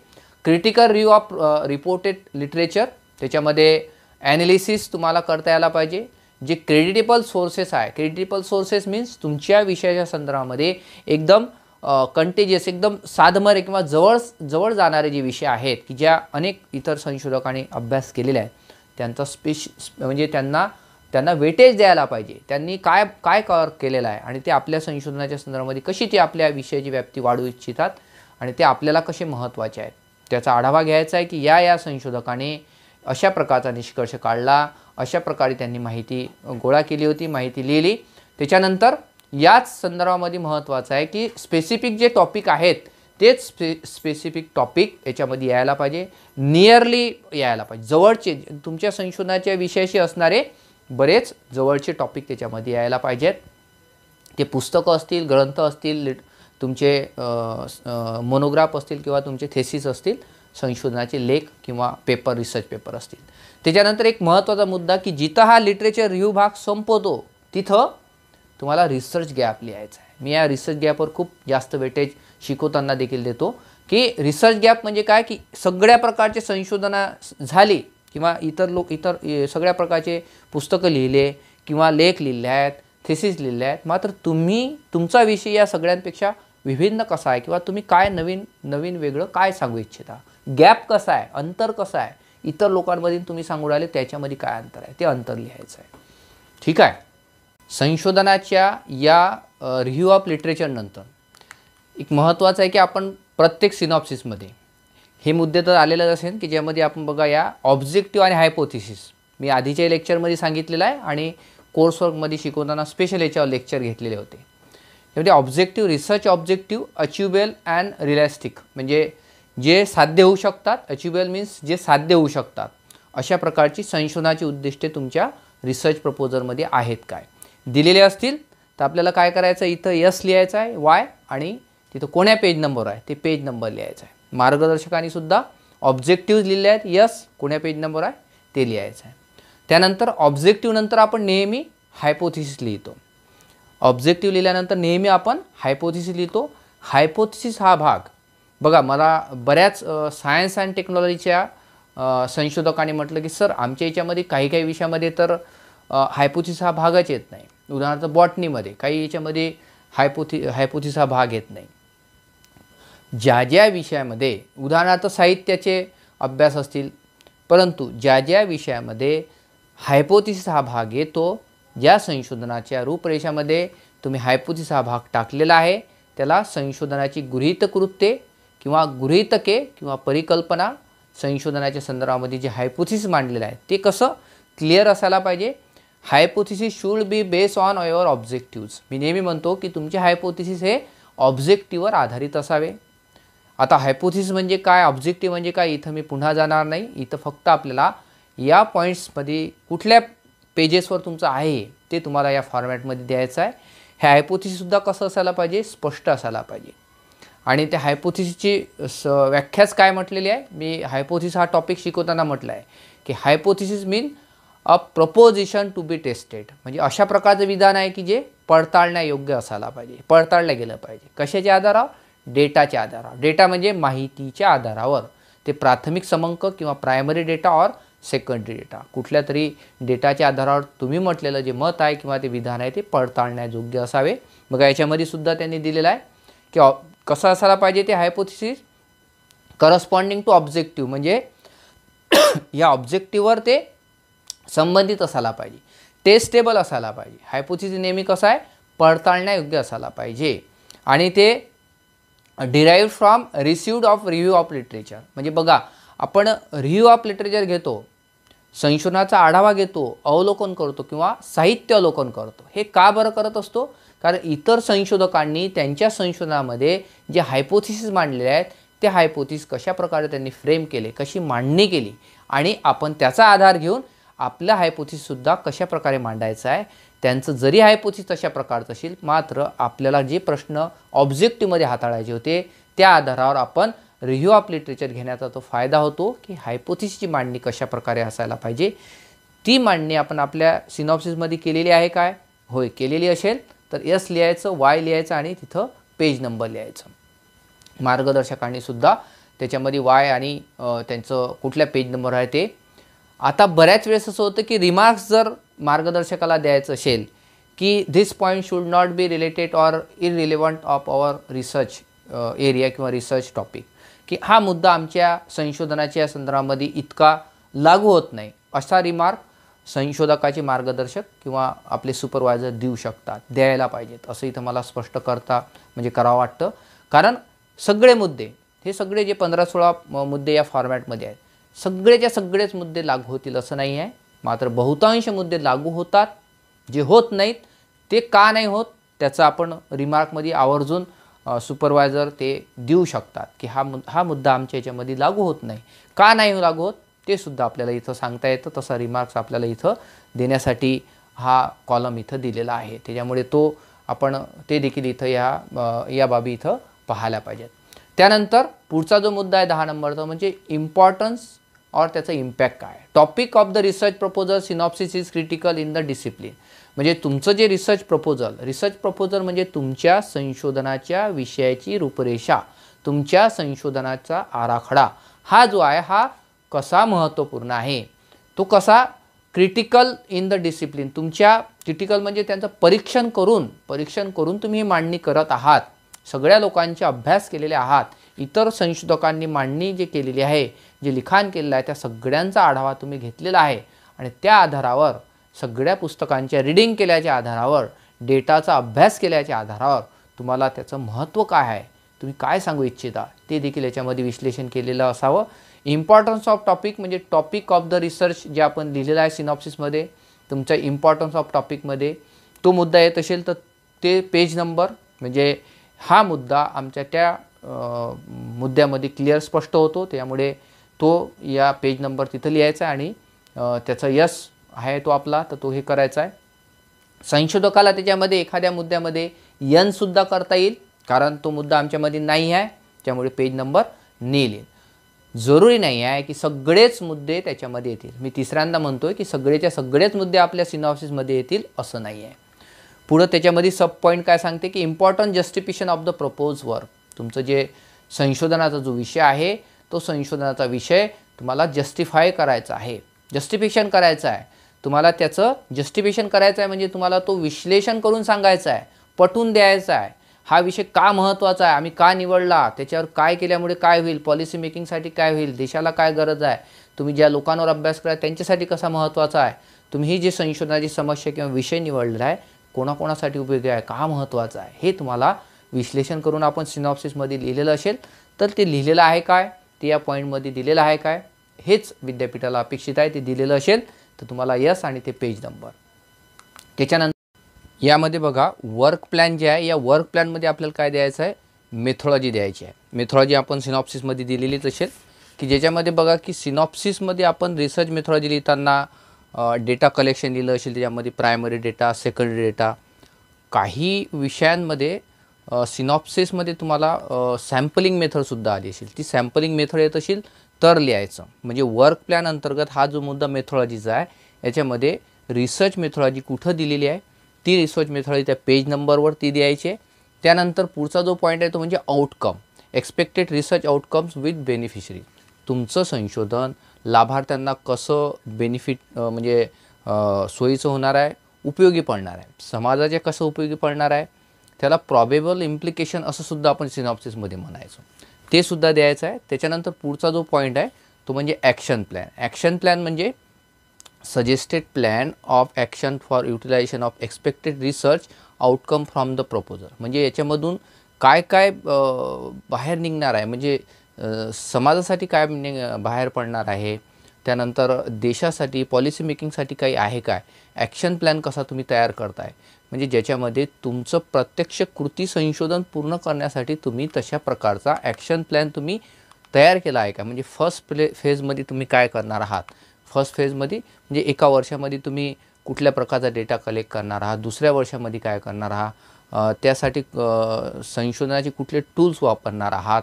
Critical review of reported literature, त्याच्यामध्ये ॲनालिसिस तुम्हाला करता यायला पाहिजे. जे क्रेडिटेबल सोर्सेस आहे, क्रेडिटेबल सोर्सेस मीन्स तुमच्या विषयाच्या संदर्भामध्ये एकदम कंटेजियस, एकदम साधमरे किंवा जवळ जाणारे जे विषय आहेत की ज्या अनेक इतर संशोधकांनी अभ्यास केलेले आहेत त्यांचा म्हणजे त्यांना वेटेज द्यायला पाहिजे. त्यांनी काय काय केलेलं आहे आणि ते आपल्या संशोधनाच्या संदर्भामध्ये कशी ते आपल्या विषयाची व्याप्ती वाढवू इच्छितात आणि ते आपल्याला कसे महत्त्वाचे आहेत त्याचा आढावा घ्यायचा आहे की या संशोधकाने अशा प्रकारचा निष्कर्ष काढला, अशा प्रकारे त्यांनी माहिती गोळा केली होती, माहिती लिहिली. त्याच्यानंतर याच संदर्भामध्ये महत्त्वाचं आहे की स्पेसिफिक जे टॉपिक आहेत तेच स्पेसिफिक टॉपिक याच्यामध्ये यायला पाहिजे, नियरली यायला पाहिजे, जवळचे तुमच्या संशोधनाच्या विषयाशी असणारे बरेच जवळचे टॉपिक त्याच्यामध्ये यायला पाहिजेत. ते पुस्तकं असतील, ग्रंथ असतील, तुमचे मोनोग्राफ असतील किंवा तुमचे थेसिस असतील, संशोधनाचे लेख किंवा पेपर, रिसर्च पेपर असतील. त्याच्यानंतर एक महत्त्वाचा मुद्दा की जिथं हा लिटरेचर रिव्ह्यू भाग संपवतो तिथं तुम्हाला रिसर्च गॅप लिहायचा आहे. मी या रिसर्च गॅपवर खूप जास्त वेटेज शिकवताना देखील देतो की रिसर्च गॅप म्हणजे काय की सगळ्या प्रकारचे संशोधना झाली किंवा इतर सगळ्या प्रकारचे पुस्तकं लिहिले किंवा लेख लिहिले आहेत, थेसिस लिहिले आहेत, मात्र तुमचा विषय या सगळ्यांपेक्षा विभिन्न कसा आहे किंवा तुम्ही काय नवीन वेगळं काय सांगू इच्छिता, गॅप कसा आहे, अंतर कसं आहे, इतर लोकांमध्ये तुम्ही सांगू राहिले त्याच्यामध्ये काय अंतर आहे ते अंतर लिहायचं आहे. ठीक आहे. संशोधनाच्या या रिव्ह्यू ऑफ लिटरेचर नंतर एक महत्त्वाचं आहे की आपण प्रत्येक सिनॉप्सिसमध्ये हे मुद्दे तर आलेलेच असेल की ज्यामध्ये आपण बघा या ऑब्जेक्टिव्ह आणि हायपोथिसिस मी आधीच्या लेक्चरमध्ये सांगितलेलं आहे आणि कोर्सवर्कमध्ये शिकवताना स्पेशल याच्यावर लेक्चर घेतलेले होते. त्यामध्ये objective, research objective, achievable and realistic म्हणजे जे साध्य होऊ शकतात, अचिवेबल मीन्स जे साध्य होऊ शकतात, अशा प्रकारची संशोधनाची उद्दिष्टे तुमच्या रिसर्च प्रपोजलमध्ये आहेत काय दिलेले असतील तर आपल्याला काय करायचं, इथं यस लिहायचं आहे, वाय आणि तिथं कोण्या पेज नंबर आहे ते पेज नंबर लिहायचा आहे. मार्गदर्शकांनी सुद्धा ऑब्जेक्टिव्ह लिहिले आहेत, यस कोण्या पेज नंबर आहे ते लिहायचं आहे. त्यानंतर ऑब्जेक्टिव्ह नंतर आपण नेहमी हायपोथिसिस लिहितो. ऑब्जेक्टिव्ह लिहिल्यानंतर नेहमी आपण हायपोथिसिस लिहितो. हायपोथिसिस हा भाग बघा मला बऱ्याच सायन्स अँड टेक्नॉलॉजीच्या संशोधकांनी म्हटलं की सर आमच्या याच्यामध्ये काही विषयामध्ये तर हायपोथिसिस हा भागच येत नाही. उदाहरणार्थ बॉटनीमध्ये काही याच्यामध्ये हायपोथिसिस हा भाग येत नाही. ज्या विषयामध्ये उदाहरणार्थ साहित्याचे अभ्यास असतील परंतु ज्या विषयामध्ये हायपोथिसिस हा भाग येतो, ज्या संशोधनाच्या रूपरेषामध्ये तुम्ही हायपोथिसिस हा भाग टाकलेला आहे त्याला संशोधनाची गृहीतकृत्ये किंवा गृहीतके किंवा परिकल्पना संशोधनाच्या संदर्भामध्ये जे हायपोथिसिस मांडलेलं आहे ते कसं क्लिअर असायला पाहिजे. Hypothesis should be based on your objectives. मी नेहमी म्हणतो की तुमचे हायपोथिसिस हे ऑब्जेक्टिव्हवर आधारित असावे. आता हायपोथिसिस म्हणजे काय, ऑब्जेक्टिव्ह म्हणजे काय इथं मी पुन्हा जाणार नाही. इथं फक्त आपल्याला या पॉईंट्समध्ये कुठल्या पेजेसवर तुमचं आहे ते तुम्हाला या फॉर्मॅटमध्ये द्यायचं आहे. हे हायपोथिसिससुद्धा कसं असायला पाहिजे, स्पष्ट असायला पाहिजे. आणि त्या हायपोथिसिसची व्याख्याच काय म्हटलेली आहे. मी हायपोथिसिस हा टॉपिक शिकवताना म्हटलं आहे की hypothesis mean a proposition to be tested, म्हणजे अशा प्रकारचं विधान आहे की जे पडताळण्यायोग्य असायला पाहिजे, पडताळलं गेलं पाहिजे. कशाच्या आधारावर? डेटाच्या आधारावर. डेटा म्हणजे माहितीच्या आधारावर. ते प्राथमिक समंक किंवा प्रायमरी डेटा और सेकंडरी डेटा, कुठल्या तरी डेटाच्या आधारावर तुम्ही म्हटलेलं जे मत आहे किंवा ते विधान आहे ते पडताळण्यायोग्य असावे. बघा याच्यामध्ये सुद्धा त्यांनी दिलेलं आहे की कसं असायला पाहिजे ते हायपोथिसिस. करस्पॉन्डिंग टू ऑब्जेक्टिव्ह, म्हणजे या ऑब्जेक्टिव्हवर ते संबंधित असायला पाहिजे, टेस्टेबल असायला पाहिजे. हायपोथिसिस नेहमी कसं आहे? पडताळण्यायोग्य असायला पाहिजे. आणि ते derived from received of review of literature, म्हणजे बघा आपण रिव्ह्यू ऑफ लिटरेचर घेतो, संशोधनाचा आढावा घेतो, अवलोकन करतो किंवा साहित्य अवलोकन करतो. हे का बरं करत असतो? कारण इतर संशोधकांनी त्यांच्या संशोधनामध्ये जे हायपोथिसिस मांडलेले आहेत ते हायपोथिसिस कशा प्रकारे त्यांनी फ्रेम केले, कशी मांडणी केली, आणि आपण त्याचा आधार घेऊन आपला हायपोथिसिससुद्धा कशा प्रकारे मांडायचा आहे. त्यांचं जरी हायपोथिसिस तशा प्रकारचं असेल, मात्र आपल्याला जे प्रश्न ऑब्जेक्टिव्हमध्ये हाताळायचे होते त्या आधारावर आपण रिव्ह्यू ऑफ लिटरेचर घेण्याचा तो फायदा होतो की हायपोथिसिसची मांडणी कशा प्रकारे असायला पाहिजे. ती मांडणी आपण आपल्या सिनॉप्सिसमध्ये केलेली आहे काय? होय, केलेली असेल तर एस लिहायचं, वाय लिहायचं आणि तिथं पेज नंबर लिहायचं. मार्गदर्शकांनी सुद्धा त्याच्यामध्ये वाय आणि त्यांचं कुठल्या पेज नंबर आहे ते. आता बऱ्याच वेळेस असं होतं की रिमार्क्स जर मार्गदर्शकाला द्यायचं असेल की this point should not be related or irrelevant of our research area किंवा रिसर्च टॉपिक, की हा मुद्दा आमच्या संशोधनाच्या संदर्भामध्ये इतका लागू होत नाही, असा रिमार्क संशोधकाचे मार्गदर्शक किंवा आपले सुपरवायझर देऊ शकतात, द्यायला पाहिजेत, असं इथं मला स्पष्ट करावं वाटतं. कारण सगळे मुद्दे, हे सगळे जे 15-16 मुद्दे या फॉर्मॅटमध्ये आहेत, सगळेच्या सगळेच मुद्दे लागू होतील असं नाही आहे. मात्र बहुतांश मुद्दे लागू होतात. जे होत नाहीत ते का नाही होत त्याचं आपण रिमार्कमध्ये आवर्जून सुपरवायझर ते देऊ शकतात की हा मुद्दा आमच्या याच्यामध्ये लागू होत नाही, का नाही लागू होत ते सुद्धा आपल्याला इथं सांगता येतं. तसा रिमार्क्स आपल्याला इथं देण्यासाठी हा कॉलम इथं दिलेला आहे. त्याच्यामुळे तो आपण ते देखील इथं या बाबी इथं पाहायला पाहिजेत. त्यानंतर पुढचा जो मुद्दा आहे 10 नंबरचा, म्हणजे इम्पॉर्टन्स और त्याचा इम्पॅक्ट काय. Topic of the research proposal synopsis is critical in the discipline, म्हणजे तुमचं जे रिसर्च प्रपोजल म्हणजे तुमच्या संशोधनाच्या विषयाची रूपरेषा, तुमच्या संशोधनाचा आराखडा हा जो आहे हा कसा महत्त्वपूर्ण आहे, तो कसा क्रिटिकल इन द डिसिप्लिन, तुमच्या क्रिटिकल म्हणजे त्यांचं परीक्षण करून तुम्ही ही मांडणी करत आहात, सगळ्या लोकांचे अभ्यास केलेले आहात, इतर संशोधकांनी मांडणी जे केलेली आहे, जे लिखाण केलेलं आहे त्या सगळ्यांचा आढावा तुम्ही घेतलेला आहे आणि त्या आधारावर सगळ्या पुस्तकांच्या रीडिंग केल्याच्या आधारावर, डेटाचा अभ्यास केल्याच्या आधारावर तुम्हाला त्याचं महत्त्व काय आहे, तुम्ही काय सांगू इच्छिता ते देखील याच्यामध्ये विश्लेषण केलेलं असावं. इम्पॉर्टन्स ऑफ टॉपिक म्हणजे टॉपिक ऑफ द रिसर्च जे आपण लिहिलेलं आहे सिनॉप्सिसमध्ये, तुमच्या इम्पॉर्टन्स ऑफ टॉपिकमध्ये तो मुद्दा येत असेल तर ते पेज नंबर, म्हणजे हा मुद्दा आमच्या त्या मुद्द्यामध्ये क्लिअर स्पष्ट होतो. त्यामुळे तो या पेज नंबर तिथं लिहायचा आणि त्याचा यस आहे तो आपला तर तो हे करायचा आहे. संशोधकाला त्याच्यामध्ये एखाद्या मुद्द्यामध्ये यनसुद्धा करता येईल कारण तो मुद्दा आमच्यामध्ये नाही आहे, त्यामुळे पेज नंबर नील येईल. जरुरी नाही आहे की सगळेच मुद्दे त्याच्यामध्ये येतील. मी तिसऱ्यांदा म्हणतोय की सगळेच्या सगळेच मुद्दे आपल्या सिनॉप्सिसमध्ये येतील असं नाही आहे. पुढं त्याच्यामध्ये सब पॉईंट काय सांगते की important justification of the propose work, तुमचं जे संशोधनाचा जो विषय आहे तो संशोधनाचा विषय तुम्हाला जस्टिफाय करायचा आहे, जस्टिफिकेशन करायचं आहे, तुम्हाला त्याचं जस्टिफिकेशन करायचं आहे म्हणजे तुम्हाला तो विश्लेषण करून सांगायचा आहे, पटवून द्यायचा आहे. हा विषय का महत्त्वाचा आहे, आम्ही का निवडला, त्याच्यावर काय केल्यामुळे काय होईल, पॉलिसी मेकिंगसाठी काय होईल, देशाला काय गरज आहे, तुम्ही ज्या लोकांवर अभ्यास करा त्यांच्यासाठी कसा महत्त्वाचा आहे, तुम्ही ही जी संशोधनाची समस्या किंवा विषय निवडलेला आहे कोणाकोणासाठी उपयोगी आहे, का महत्त्वाचा आहे, हे तुम्हाला विश्लेषण करून आपण सिनॉप्सिसमध्ये लिहिलेलं असेल तर ते लिहिलेलं आहे काय, ते या पॉईंटमध्ये दिलेलं आहे काय, हेच विद्यापीठाला अपेक्षित आहे. ते दिलेलं असेल तर तुम्हाला यस आणि ते पेज नंबर. त्याच्यानंतर यामध्ये बघा वर्क प्लॅन जे आहे, या वर्क प्लॅनमध्ये आपल्याला काय द्यायचं आहे, मेथॉलॉजी द्यायची आहे. मेथॉलॉजी आपण सिनॉप्सिसमध्ये दिलेलीच असेल की ज्याच्यामध्ये बघा की सिनॉप्सिसमध्ये आपण रिसर्च मेथॉलॉजी लिहिताना डेटा कलेक्शन लिहिलं असेल, त्याच्यामध्ये प्रायमरी डेटा, सेकंडरी डेटा, काही विषयांमध्ये सिनॉप्सिसमध्ये तुम्हाला सॅम्पलिंग मेथडसुद्धा आली असेल. ती सॅम्पलिंग मेथड येत असेल तर लिहायचं. म्हणजे वर्क प्लॅन अंतर्गत हा जो मुद्दा मेथॉलॉजीचा आहे याच्यामध्ये रिसर्च मेथॉलॉजी कुठं दिलेली आहे ती रिसर्च मेथॉलॉजी त्या पेज नंबरवर ती द्यायची आहे. त्यानंतर पुढचा जो पॉईंट आहे तो म्हणजे outcome, expected research outcomes with beneficiary. तुमचं संशोधन लाभार्थ्यांना कसं बेनिफिट म्हणजे सोयीचं होणार आहे, उपयोगी पडणार आहे, समाजाचे कसं उपयोगी पडणार आहे, त्याला प्रॉबेबल इम्प्लिकेशन असं सुद्धा आपण सिनॉप्सिसमध्ये म्हणायचो, ते सुद्धा द्यायचं आहे. त्याच्यानंतर पुढचा जो पॉईंट आहे तो म्हणजे ॲक्शन प्लॅन. ॲक्शन प्लॅन म्हणजे suggested plan of action for utilisation of expected research outcome from the proposal. म्हणजे याच्यामधून काय काय बाहेर निघणार आहे, म्हणजे समाजासाठी काय बाहेर पडणार आहे, त्यानंतर देशासाठी पॉलिसी मेकिंगसाठी काही आहे काय, ॲक्शन प्लॅन कसा तुम्ही तयार करताय, म्हणजे ज्याच्यामध्ये तुमचं प्रत्यक्ष कृती संशोधन पूर्ण करण्यासाठी तुम्ही तशा प्रकारचा ॲक्शन प्लॅन तुम्ही तयार केला आहे का. म्हणजे फर्स्ट फेजमध्ये तुम्ही काय करणार आहात, फर्स्ट फेजमध्ये म्हणजे एका वर्षामध्ये तुम्ही कुठल्या प्रकारचा डेटा कलेक्ट करणार आहात, दुसऱ्या वर्षामध्ये काय करणार आहात, त्यासाठी संशोधनाचे कुठले टूल्स वापरणार आहात,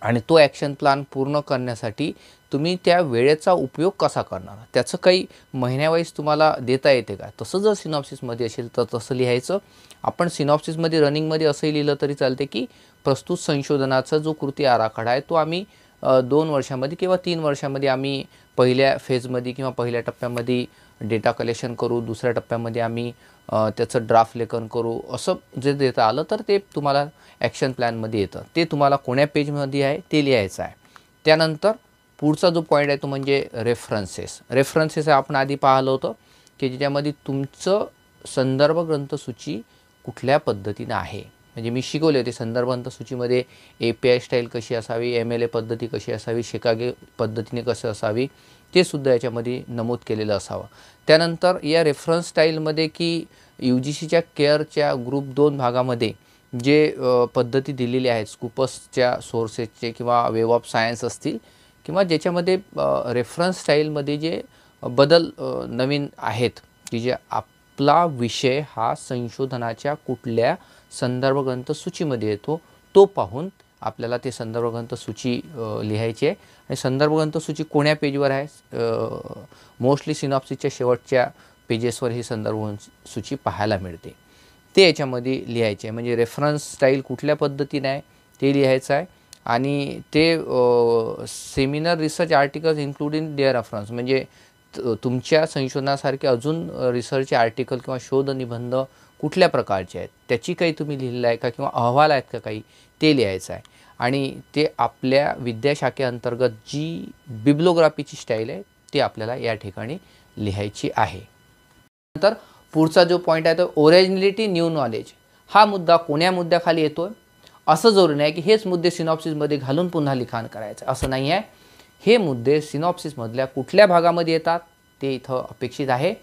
आणि तो ॲक्शन प्लॅन पूर्ण करण्यासाठी तुम्ही त्या वेळेचा उपयोग कसा करणार, त्याचं काही महिन्यावाईज तुम्हाला देता येते का. तसं जर सिनॉप्सिसमध्ये असेल तर तसं लिहायचं. आपण सिनॉप्सिसमध्ये रनिंगमध्ये असंही लिहिलं तरी चालते की प्रस्तुत संशोधनाचा जो कृती आराखडा आहे तो आम्ही 2 वर्षामध्ये किंवा 3 वर्षामध्ये आम्ही पहिल्या फेजमध्ये किंवा पहिल्या टप्प्यामध्ये डेटा कलेक्शन करू, दुसऱ्या टप्प्यामध्ये आम्ही त्याचं ड्राफ्ट लेखन करू, असं जे देता आलं तर ते तुम्हाला ॲक्शन प्लॅनमध्ये येतं. ते तुम्हाला कोण्या पेजमध्ये आहे ते लिहायचं आहे. त्यानंतर पुढचा जो पॉईंट आहे तो म्हणजे रेफरन्सेस. रेफरन्सेस आपण आधी पाहिलं होतं की ज्याच्यामध्ये तुमचं संदर्भ ग्रंथसूची कुठल्या पद्धतीनं आहे. म्हणजे मी शिकवले होते संदर्भ ग्रंथसूचीमध्ये API स्टाईल कशी असावी, MLA पद्धती कशी असावी, शिकागे पद्धतीने कसं असावी, ते सुद्धा याच्यामध्ये नमूद केलेलं असावं. त्यानंतर या रेफरन्स स्टाईलमध्ये की UGCच्या केअरच्या ग्रुप 2 भागामध्ये जे पद्धती दिलेली आहेत स्कूपसच्या सोर्सेसचे किंवा वेब ऑफ सायन्स असतील किंवा ज्याच्यामध्ये रेफरन्स स्टाईलमध्ये जे बदल नवीन आहेत की जे आपला विषय हा संशोधनाच्या कुठल्या संदर्भ ग्रंथसूचीमध्ये येतो तो पाहून आपल्याला ते संदर्भ ग्रंथसूची लिहायची आहे. आणि संदर्भ ग्रंथसूची कोण्या पेजवर आहे, मोस्टली सिनॉप्सिसच्या शेवटच्या पेजेसवर ही संदर्भ ग्रंथसूची पाहायला मिळते, ते याच्यामध्ये लिहायचे आहे. म्हणजे रेफरन्स स्टाईल कुठल्या पद्धतीने आहे ते लिहायचं आहे. आणि ते seminar research articles including their reference, म्हणजे तुमच्या संशोधनासारखे अजून रिसर्च आर्टिकल किंवा शोध निबंध कुठल्या प्रकारचे आहेत त्याची काही तुम्ही लिहिलेलं आहे का किंवा अहवाल आहेत का काही, ते लिहायचं आहे. आणि ते आपल्या विद्याशाखेअंतर्गत जी बिब्लोग्राफीची स्टाईल आहे ते आपल्याला या ठिकाणी लिहायची आहे. नंतर पुढचा जो पॉईंट आहे तो ओरिजिनॅलिटी न्यू नॉलेज. हा मुद्दा कोण्या मुद्द्याखाली येतो आहे, असं जरूर नाही की हेच मुद्दे सिनॉप्सिसमध्ये घालून पुन्हा लिखाण करायचं असं नाही आहे. हे मुद्दे सिनॉप्सिसमधल्या कुठल्या भागामध्ये येतात ते इथं अपेक्षित आहे.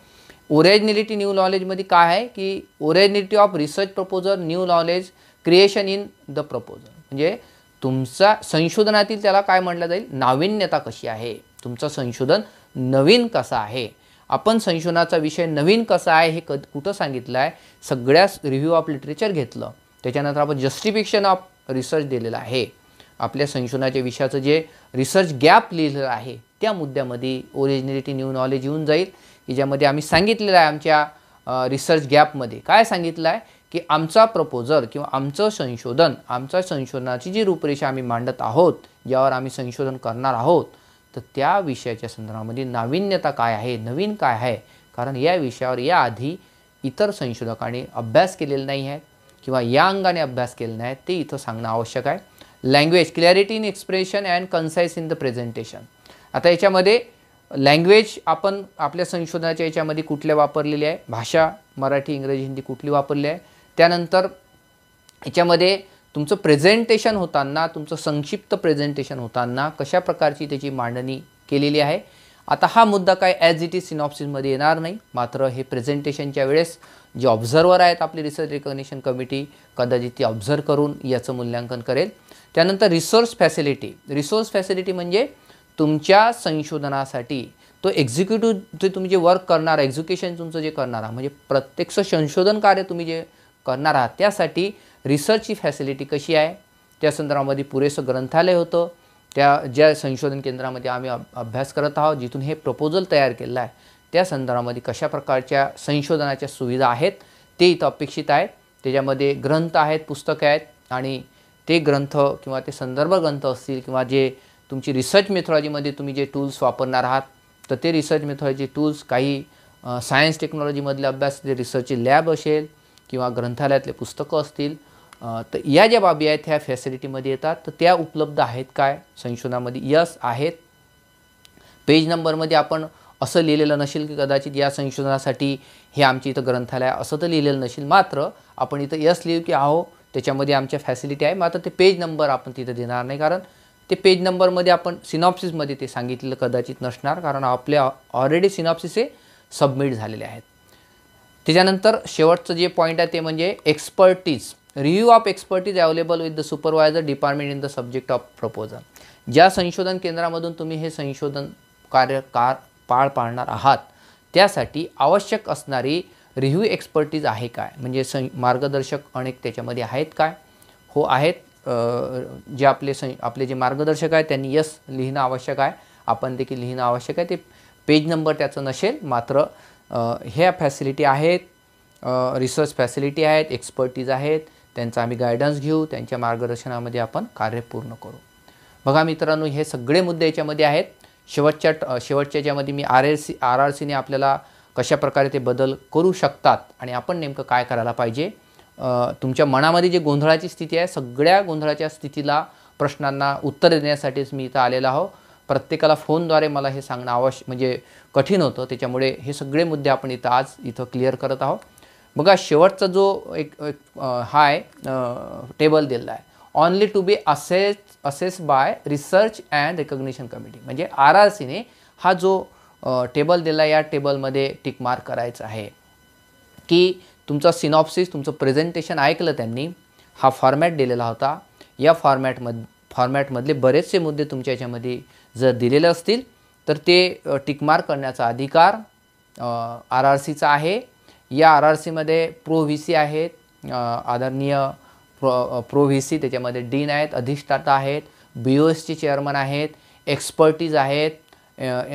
ओरिजिनॅलिटी न्यू नॉलेजमध्ये काय आहे की originality of research proposal, new knowledge creation in the proposal. म्हणजे तुमचा संशोधनातील त्याला काय म्हटलं जाईल, नाविन्यता कशी आहे, तुमचं संशोधन नवीन कसं आहे. आपण संशोधनाचा विषय नवीन कसा आहे हे कुठं सांगितलं आहे, सगळ्याच रिव्ह्यू ऑफ लिटरेचर घेतलं, त्याच्यानंतर आपण जस्टिफिकेशन ऑफ रिसर्च दिलेलं आहे. आपल्या संशोधनाच्या विषयाचं जे रिसर्च गॅप लिहिलेलं आहे त्या मुद्द्यामध्ये ओरिजिनॅलिटी न्यू नॉलेज येऊन जाईल की ज्यामध्ये आम्ही सांगितलेलं आहे आमच्या रिसर्च गॅपमध्ये काय सांगितलं आहे की आमचा प्रपोजल किंवा आमचं संशोधन, आमच्या संशोधनाची जी रूपरेषा आम्ही मांडत आहोत, ज्यावर आम्ही संशोधन करणार आहोत, तर त्या विषयाच्या संदर्भामध्ये नाविन्यता काय आहे, नवीन काय आहे. कारण या विषयावर याआधी इतर संशोधकांनी अभ्यास केलेला नाही आहे किंवा या अंगाने अभ्यास केला नाही, ते इथं सांगणं आवश्यक आहे. Language clarity in expression and concise in the presentation. आता याच्यामध्ये लँग्वेज आपण आपल्या संशोधनाच्या याच्यामध्ये कुठल्या वापरलेली आहे, भाषा मराठी, इंग्रजी, हिंदी कुठली वापरली आहे. त्यानंतर याच्यामध्ये तुमचं प्रेझेंटेशन होताना, तुमचं संक्षिप्त प्रेझेंटेशन होताना कशा प्रकारची त्याची मांडणी केलेली आहे. आता हा मुद्दा काय ॲज इट इज सिनॉप्सिसमध्ये येणार नाही, मात्र हे प्रेझेंटेशनच्या वेळेस जे ऑब्झर्वर आहेत आपली रिसर्च रिकग्निशन कमिटी कदाचित ती ऑब्झर्व करून याचं मूल्यांकन करेल. त्यानंतर रिसोर्स फॅसिलिटी. रिसोर्स फॅसिलिटी म्हणजे तुमच्या संशोधनासाठी तो एक्झिक्युटिव्ह जे तुम्ही जे वर्क करणार, एक्झिक्युशन तुमचं जे करणार आहात, म्हणजे प्रत्यक्ष संशोधन कार्य तुम्ही जे करणार आहात त्यासाठी रिसर्चची फॅसिलिटी कशी आहे, त्या संदर्भामध्ये पुरेसं ग्रंथालय होतं, त्या ज्या संशोधन केंद्रामध्ये आम्ही अभ्यास करत आहोत, जिथून हे प्रपोजल तयार केलेलं आहे, त्या संदर्भामध्ये कशा प्रकारच्या संशोधनाच्या सुविधा आहेत ते इथं अपेक्षित आहेत. त्याच्यामध्ये ग्रंथ आहेत, पुस्तकं आहेत आणि ते ग्रंथ किंवा ते संदर्भ ग्रंथ असतील किंवा जे तुमची रिसर्च मेथॉलॉजीमध्ये तुम्ही जे टूल्स वापरणार आहात, तर ते रिसर्च मेथॉलॉजी टूल्स काही सायन्स टेक्नॉलॉजीमधले अभ्यास, जे रिसर्चची लॅब असेल किंवा ग्रंथालयातले पुस्तकं असतील, तर या ज्या बाबी आहेत ह्या फॅसिलिटीमध्ये येतात. तर त्या उपलब्ध आहेत काय संशोधनामध्ये? यस आहेत. पेज नंबरमध्ये आपण असं लिहिलेलं नसेल की कदाचित या संशोधनासाठी हे आमची इथं ग्रंथालय असं तर लिहिलेलं नसेल, मात्र आपण इथं यस लिहू की आहो त्याच्यामध्ये आमच्या फॅसिलिटी आहे, मात्र ते पेज नंबर आपण तिथं देणार नाही, कारण ते पेज नंबरमध्ये आपण सिनॉप्सिसमध्ये ते सांगितलेलं कदाचित नसणार, कारण आपल्या ऑलरेडी सिनॉप्सिस हे सबमिट झालेले आहेत. त्याच्यानंतर शेवटचं जे पॉईंट आहे ते म्हणजे expertise. Review of expertise available with the supervisor department in the subject of proposal. ज्या संशोधन केंद्रामधून तुम्ही हे संशोधन कार्य पार पाडणार आहात त्यासाठी आवश्यक असणारी रिव्ह्यू एक्सपर्टीज आहे काय, म्हणजे मार्गदर्शक अनेक त्याच्यामध्ये आहेत काय? हो आहेत. जे आपले जे मार्गदर्शक आहेत त्यांनी यस लिहिणं आवश्यक आहे, आपण देखील लिहिणं आवश्यक आहे. ते पेज नंबर त्याचं नसेल, मात्र ह्या फॅसिलिटी आहेत, रिसर्च फॅसिलिटी आहेत, एक्सपर्टीज आहेत, त्यांचा आम्ही गायडन्स घेऊ, त्यांच्या मार्गदर्शनामध्ये आपण कार्य पूर्ण करू. बघा मित्रांनो, हे सगळे मुद्दे याच्यामध्ये आहेत. शेवटच्या याच्यामध्ये मी RRCने आपल्याला कशा प्रकारे ते बदल करू शकतात आणि आपण नेमकं काय करायला पाहिजे, तुमच्या मनामध्ये जे गोंधळाची स्थिती आहे, सगळ्या गोंधळाच्या स्थितीला प्रश्नांना उत्तर देण्यासाठीच मी इथं आलेलो आहो. प्रत्येकाला फोनद्वारे मला हे सांगणं म्हणजे कठीण होतं, त्याच्यामुळे हे सगळे मुद्दे आपण इथं क्लिअर करत आहोत. बघा शेवटचा जो एक हा आहे टेबल दिलेला आहे, only to be assess by research and recognition committee, म्हणजे RRCने हा जो टेबल दिला आहे या टेबलमध्ये टिक मार्क करायचं आहे की तुमचा सिनॉप्सिस, तुमचं प्रेझेंटेशन ऐकलं त्यांनी, हा फॉर्मॅट दिलेला होता, या फॉर्मॅटमधले बरेचसे मुद्दे तुमच्या याच्यामध्ये जर दिलेले असतील तर ते टिक मार्क करण्याचा अधिकार RRCचा आहे. या RRCमध्ये प्रो VC आहेत, आदरणीय प्रो VC, त्याच्यामध्ये डीन आहेत, अधिष्ठाता आहेत, BOSचे चेअरमन आहेत, एक्सपर्टीज आहेत,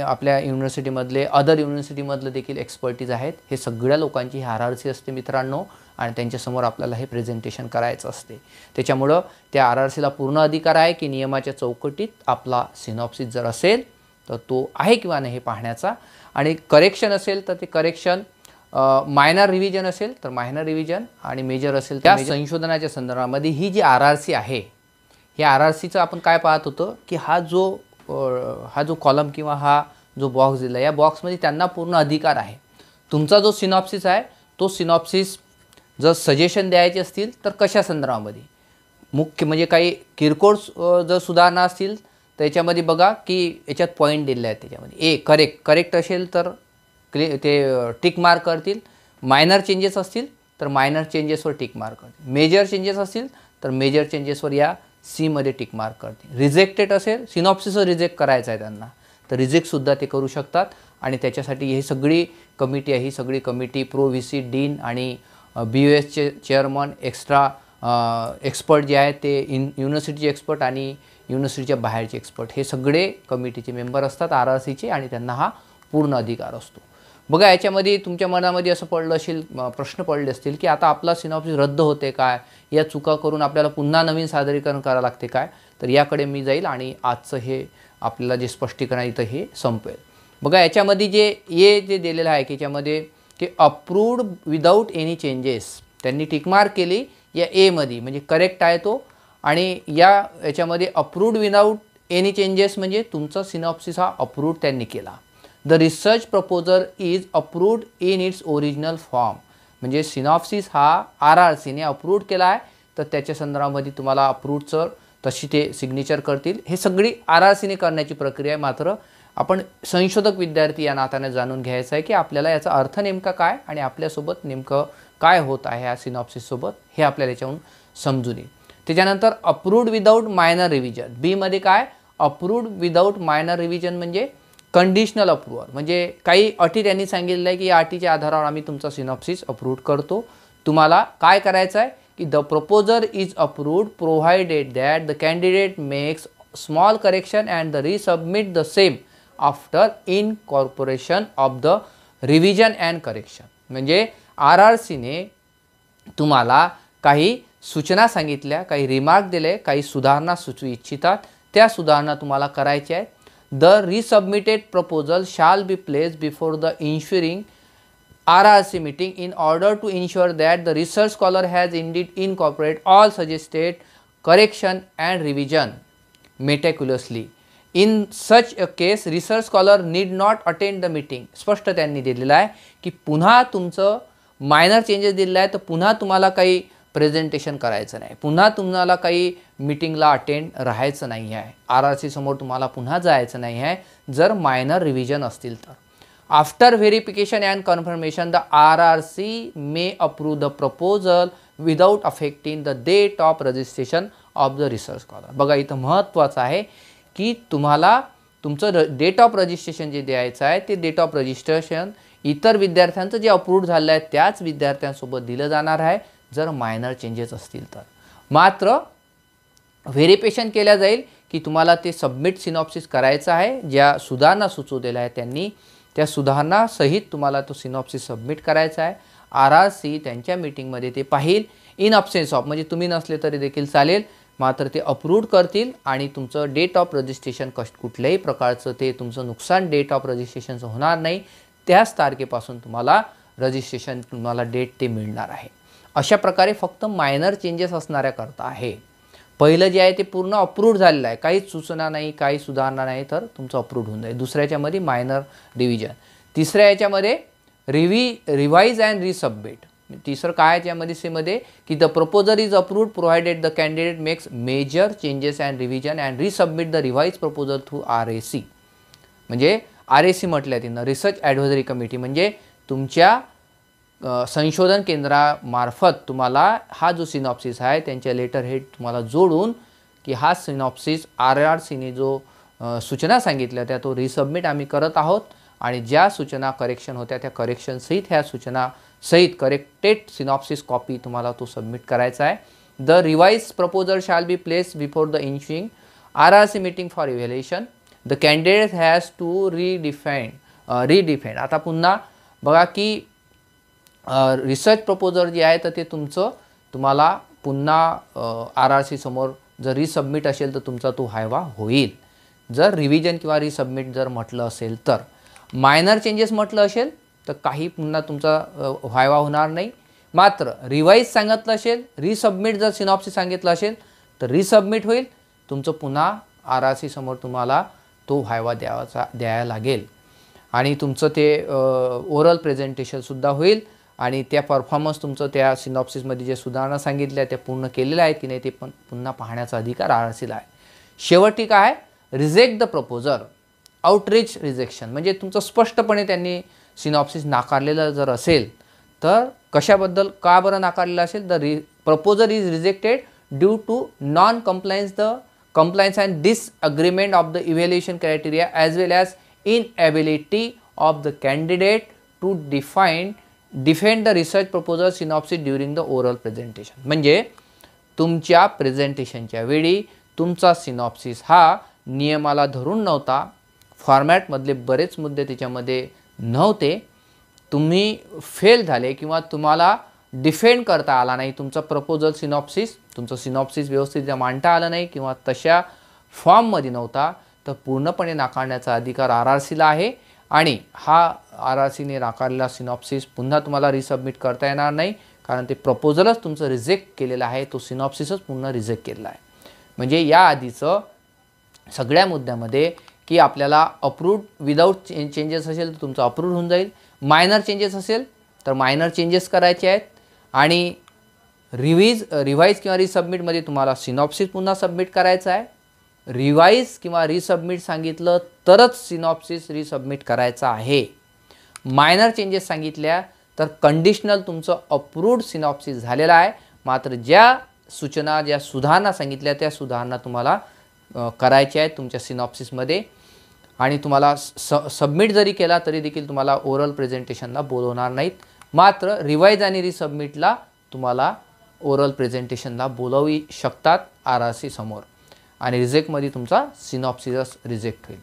आपल्या युनिव्हर्सिटीमधले अदर युनिव्हर्सिटीमधलं देखील एक्सपर्टीज आहेत. हे सगळ्या लोकांची ही RRC असते मित्रांनो, आणि त्यांच्यासमोर आपल्याला हे प्रेझेंटेशन करायचं असते. त्याच्यामुळं त्या RRCला पूर्ण अधिकार आहे की नियमाच्या चौकटीत आपला सिनॉप्सिस जर असेल तर तो आहे किंवा नाही हे पाहण्याचा, आणि करेक्शन असेल तर ते करेक्शन, मायनर रिव्हिजन असेल तर मायनर रिव्हिजन, आणि मेजर असेल त्या संशोधनाच्या संदर्भामध्ये ही जी RRC आहे, ह्या RRCचं आपण काय पाहत होतं की हा जो कॉलम किंवा हा जो बॉक्स दिला, या बॉक्समध्ये त्यांना पूर्ण अधिकार आहे. तुमचा जो सिनॉप्सिस आहे तो सिनॉप्सिस जर सजेशन द्यायचे असतील तर कशा संदर्भामध्ये, मुख्य म्हणजे काही किरकोळ जर सुधारणा असतील तर याच्यामध्ये बघा की याच्यात पॉईंट दिले आहेत. त्याच्यामध्ये करेक्ट असेल तर ते टिक मार्क करतील, मायनर चेंजेस असतील तर मायनर चेंजेसवर टिक मार्क करतील, मेजर चेंजेस असतील तर मेजर चेंजेसवर या सीमध्ये टिक मार्क करतील, रिजेक्टेड असेल, सिनॉप्सिसवर रिजेक्ट करायचं आहे त्यांना तर रिजेक्टसुद्धा ते करू शकतात. आणि त्याच्यासाठी ही सगळी कमिटी आहे, ही सगळी कमिटी प्रो VC, डीन आणि BOSचे चेअरमन, एक्सपर्ट जे आहेत ते युनिव्हर्सिटीचे एक्सपर्ट आणि युनिव्हर्सिटीच्या बाहेरचे एक्सपर्ट, हे सगळे कमिटीचे मेंबर असतात RRCचे, आणि त्यांना हा पूर्ण अधिकार असतो. बघा याच्यामध्ये तुमच्या मनामध्ये असं पडलं असेल, प्रश्न पडले असतील की आता आपला सिनॉप्सिस रद्द होते काय, या चुका करून आपल्याला पुन्हा नवीन सादरीकरण करावं लागते काय, तर याकडे मी जाईल आणि आजचं हे आपल्याला जे स्पष्टीकरण इथं हे संपेल. बघा याच्यामध्ये जे दिलेलं आहे की याच्यामध्ये की अप्रूव्ड विदाऊट एनी चेंजेस, त्यांनी टिकमार्क केली या एमध्ये, म्हणजे करेक्ट आहे तो, आणि याच्यामध्ये अप्रूव्ड विदाऊट एनी चेंजेस म्हणजे तुमचा सिनॉप्सिस हा अप्रूव्ड त्यांनी केला. The research proposal is approved in its original form, म्हणजे सिनॉप्सिस हा RRCने अप्रूव्ड केला आहे तर त्याच्या संदर्भामध्ये तुम्हाला अप्रूव्डचं तशी ते सिग्नेचर करतील. हे सगळी RRCने करण्याची प्रक्रिया आहे, मात्र आपण संशोधक विद्यार्थी या नात्याने जाणून घ्यायचं आहे की आपल्याला याचा अर्थ नेमका काय आणि आपल्यासोबत नेमकं काय होत आहे या सिनॉप्सिससोबत, हे आपल्याला याच्याहून समजून येईल. त्याच्यानंतर अप्रूव्ड विदाऊट मायनर रिव्हिजन, बीमध्ये काय अप्रूव्ड विदाऊट मायनर रिव्हिजन म्हणजे कंडिशनल अप्रूव्हल, म्हणजे काही अटी त्यांनी सांगितलेलं आहे की या अटीच्या आधारावर आम्ही तुमचा सिनॉप्सिस अप्रूव्ड करतो. तुम्हाला काय करायचं आहे की the proposal is approved provided that the candidate makes small correction and the resubmit the same after incorporation of the revision and correction. म्हणजे RRCने तुम्हाला काही सूचना सांगितल्या, काही रिमार्क दिले, काही सुधारणा सुचवू इच्छितात, त्या सुधारणा तुम्हाला करायच्या आहेत. The resubmitted proposal shall be placed before the ensuing RRC meeting in order to ensure that the research scholar has indeed incorporated all suggested correction and revision meticulously. In such a case, research scholar need not attend the meeting. स्पष्ट त्यांनी दिलेलं आहे की पुन्हा तुमचं minor changes दिलेलं आहे तर पुन्हा तुम्हाला काही प्रेझेंटेशन करायचं नाही, पुन्हा तुम्हाला काही मीटिंगला अटेंड राहायचं नाही आहे, RRC समोर तुम्हाला पुन्हा जायचं नाही आहे जर मायनर रिव्हिजन असतील तर. After verification and confirmation, the RRC may approve the proposal without affecting the date of registration of the research scholar. बघा इथं महत्त्वाचं आहे की तुम्हाला तुमचं डेट ऑफ रजिस्ट्रेशन जे द्यायचं आहे ते डेट ऑफ रजिस्ट्रेशन इतर विद्यार्थ्यांचं जे अप्रूव्ड झालं आहे त्याच विद्यार्थ्यांसोबत दिलं जाणार आहे जर मायनर चेंजेस असतील तर. मात्र व्हेरिफिकेशन केल्या जाईल की तुम्हाला ते सबमिट सिनॉप्सिस करायचं आहे, ज्या सुधारणा सुचवलेल्या आहेत त्यांनी त्या सुधारणासहित तुम्हाला तो सिनॉप्सिस सबमिट करायचा आहे. RRC त्यांच्या मीटिंगमध्ये ते पाहिल इन अब्सेन्स ऑफ, म्हणजे तुम्ही नसले तरी देखील चालेल, मात्र ते अप्रूव्ड करतील आणि तुमचं डेट ऑफ रजिस्ट्रेशन कुठल्याही प्रकारचं ते तुमचं नुकसान डेट ऑफ रजिस्ट्रेशनचं होणार नाही. त्याच तारखेपासून तुम्हाला रजिस्ट्रेशन तुम्हाला डेट ते मिळणार आहे. अशा प्रकारे फक्त मायनर चेंजेस असणाऱ्याकरता आहे. पहिलं जे आहे ते पूर्ण अप्रूव्ड झालेलं आहे, काहीच सूचना नाही, काही सुधारणा नाही तर तुमचं अप्रूव्ड होऊन जाईल. दुसऱ्याच्यामध्ये मायनर रिव्हिजन, तिसऱ्या याच्यामध्ये रिवाइज अँड रिसबमिट. तिसरं काय याच्यामध्ये सेमध्ये की the proposal is approved provided the candidate makes major changes and revision and resubmit the revise proposal through RAC. म्हणजे RAC म्हटलं आहे तिनं रिसर्च ॲडव्हायझरी कमिटी, म्हणजे तुमच्या संशोधन केंद्रामार्फत तुम्हाला हा जो सिनॉप्सिस आहे त्यांच्या लेटर हेड तुम्हाला जोडून की हा सिनॉप्सिस RRCने जो सूचना सांगितल्या त्या तो रिसबमिट आम्ही करत आहोत आणि ज्या सूचना करेक्शन होत्या त्या करेक्शनसहित ह्या सूचना सहित करेक्टेड सिनॉप्सिस कॉपी तुम्हाला तो सबमिट करायचा आहे. The revise proposal shall be place before the ensuing RRC meeting for evaluation. The candidate has to redefine. आता पुन्हा बघा की रिसर्च प्रपोजल जे आहे तर ते तुम्हाला पुन्हा RRC समोर जर रिसबमिट असेल तर तुमचा तो व्हायवा होईल. जर रिव्हिजन किंवा रिसबमिट जर म्हटलं असेल तर, मायनर चेंजेस म्हटलं असेल तर काही पुन्हा तुमचा व्हायवा होणार नाही. मात्र रिवाइज सांगितलं असेल, रिसबमिट जर सिनॉप्सिस सांगितलं असेल तर रिसबमिट होईल, तुमचं पुन्हा RRC समोर तुम्हाला तो व्हायवा द्यायला लागेल आणि तुमचं ते ओरल प्रेझेंटेशनसुद्धा होईल आणि त्या परफॉर्मन्स तुमचं त्या सिनॉप्सिसमध्ये जे सुधारणा सांगितल्या त्या पूर्ण केलेल्या आहेत की नाही ते पण पुन्हा पाहण्याचा अधिकार RRCला आहे. शेवटी काय, reject the proposal, outreach rejection, म्हणजे तुमचं स्पष्टपणे त्यांनी सिनॉप्सिस नाकारलेलं जर असेल तर कशाबद्दल का बरं नाकारलेलं असेल, the proposal is rejected due to non compliance and disagreement of the evaluation criteria as well as inability of the candidate to defend the research proposal synopsis during the oral presentation. म्हणजे तुमच्या प्रेझेंटेशनच्या वेळी तुमचा synopsis हा नियमाला धरून नव्हता, फॉर्मॅटमधले बरेच मुद्दे त्याच्यामध्ये नव्हते, तुम्ही फेल झाले किंवा तुम्हाला डिफेंड करता आला नाही तुमचा प्रपोजल सिनॉप्सिस, तुमचं सिनॉप्सिस व्यवस्थित मांडता आलं नाही किंवा तशा फॉर्ममध्ये नव्हता तर पूर्णपणे नाकारण्याचा अधिकार RRCला आहे आणि हा RRCने नाकारलेला सिनॉप्सिस पुन्हा तुम्हाला रिसबमिट करता येणार नाही कारण ते प्रपोजलच तुमचं रिजेक्ट केलेलं आहे, तो सिनॉप्सिसच पुन्हा रिजेक्ट केलेला आहे. म्हणजे या आधीचं सगळ्या मुद्द्यामध्ये की आपल्याला अप्रूव्ड विदाऊट चेंजेस असेल तर तुमचं अप्रूव्ड होऊन जाईल, मायनर चेंजेस असेल तर मायनर चेंजेस करायचे आहेत आणि रिवाइज किंवा रिसबमिटमध्ये तुम्हाला सिनॉप्सिस पुन्हा सबमिट करायचा आहे. रिवाइज किंवा रिसबमिट सांगितलं तरच सिनॉप्सिस रिसबमिट करायचा आहे. मायनर चेंजेस सांगितल्या तर कंडिशनल तुमचं अप्रूव्ड सिनॉप्सिस झालेला आहे, मात्र ज्या सूचना ज्या सुधारणा सांगितल्या त्या सुधारणा तुम्हाला करायच्या आहेत तुमच्या सिनॉप्सिसमध्ये आणि तुम्हाला सबमिट जरी केला तरी देखील तुम्हाला ओरल प्रेझेंटेशनला बोलवणार नाहीत. मात्र रिवाइज आणि रिसबमिटला तुम्हाला ओरल प्रेझेंटेशनला बोलावू शकतात RRC समोर आणि रिजेक्टमध्ये तुमचा सिनॉप्सिस रिजेक्ट होईल.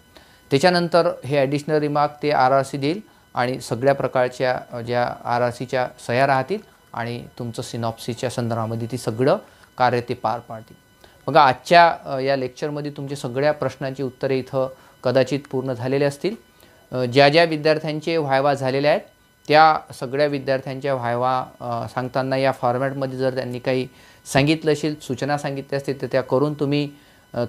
त्याच्यानंतर हे ॲडिशनल रिमार्क ते RRC देईल आणि सगळ्या प्रकारच्या ज्या RRCच्या सह्या राहतील आणि तुमचं सिनॉप्सिसच्या संदर्भामध्ये ती सगळं कार्य ते पार पाडतील. बघा, आजच्या या लेक्चरमध्ये तुमच्या सगळ्या प्रश्नांची उत्तरे इथं कदाचित पूर्ण झालेले असतील. ज्या ज्या विद्यार्थ्यांचे व्हायवा झालेले आहेत त्या सगळ्या विद्यार्थ्यांच्या व्हायवा सांगताना या फॉर्मॅटमध्ये जर त्यांनी काही सांगितलं असेल, सूचना सांगितल्या असतील तर त्या करून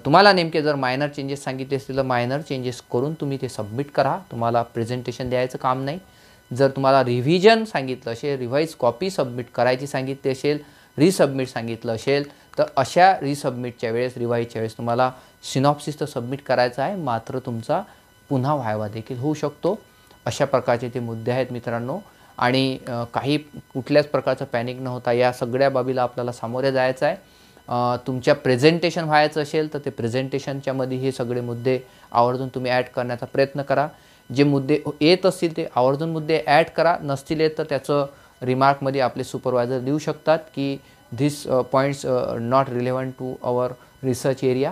तुम्हाला नेमके जर मायनर चेंजेस सांगितले असतील तर मायनर चेंजेस करून तुम्ही ते सबमिट करा. तुम्हाला प्रेझेंटेशन द्यायचं काम नाही. जर तुम्हाला रिव्हिजन सांगितलं असेल, रिवाईज कॉपी सबमिट करायची सांगितली असेल, रिसबमिट सांगितलं असेल तर अशा रिसबमिटच्या वेळेस, रिवाईजच्या वेळेस तुम्हाला सिनॉप्सिस तर सबमिट करायचं आहे, मात्र तुमचा पुन्हा व्हायवा देखील होऊ शकतो. अशा प्रकारचे ते मुद्दे आहेत मित्रांनो. आणि काही कुठल्याच प्रकारचं पॅनिक न होता या सगळ्या बाबीला आपल्याला सामोरे जायचं आहे. तुमच्या प्रेझेंटेशन व्हायचं असेल तर ते प्रेझेंटेशनच्यामध्ये हे सगळे मुद्दे आवर्जून तुम्ही ॲड करण्याचा प्रयत्न करा. जे मुद्दे येत असतील ते आवर्जून मुद्दे ॲड करा. नसतील येत तर त्याचं रिमार्कमध्ये आपले सुपरवायझर देऊ शकतात की this points not relevant to our research area.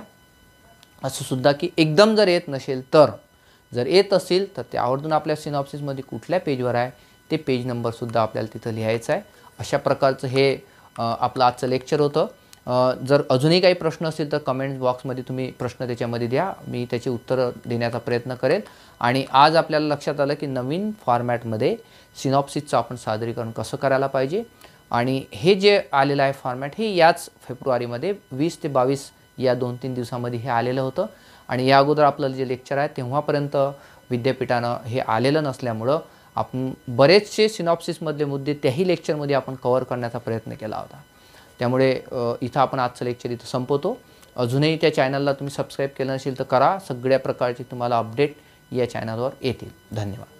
असं सुद्धा की एकदम जर येत नसेल तर, जर येत असेल तर ते आवर्जून आपल्या सिनॉप्सिसमध्ये कुठल्या पेजवर आहे ते पेज नंबरसुद्धा आपल्याला तिथं लिहायचं आहे. अशा प्रकारचं हे आपलं आजचं लेक्चर होतं. जर अजूनही काही प्रश्न असतील तर कमेंट बॉक्समध्ये तुम्ही प्रश्न त्याच्यामध्ये द्या, मी त्याची उत्तरं देण्याचा प्रयत्न करेल. आणि आज आपल्याला लक्षात आलं की नवीन फॉर्मॅटमध्ये सिनॉप्सिसचं आपण सादरीकरण कसं करायला पाहिजे. आणि हे जे आलेलं आहे फॉर्मॅट हे याच फेब्रुवारीमध्ये 20 ते 22 या 2-3 दिवसामध्ये हे आलेलं होतं. आणि या अगोदर आपलं जे लेक्चर आहे तेव्हापर्यंत विद्यापीठानं हे आलेलं नसल्यामुळं आपण बरेचसे सिनॉप्सिसमधले मुद्दे त्याही लेक्चरमध्ये आपण कव्हर करण्याचा प्रयत्न केला होता. त्यामुळे इथं आपण आजचं लेक्चर इथं संपवतो. अजूनही त्या चॅनलला तुम्ही सबस्क्राईब केलं नसेल तर करा. सगळ्या प्रकारचे तुम्हाला अपडेट या चॅनलवर येतील. धन्यवाद.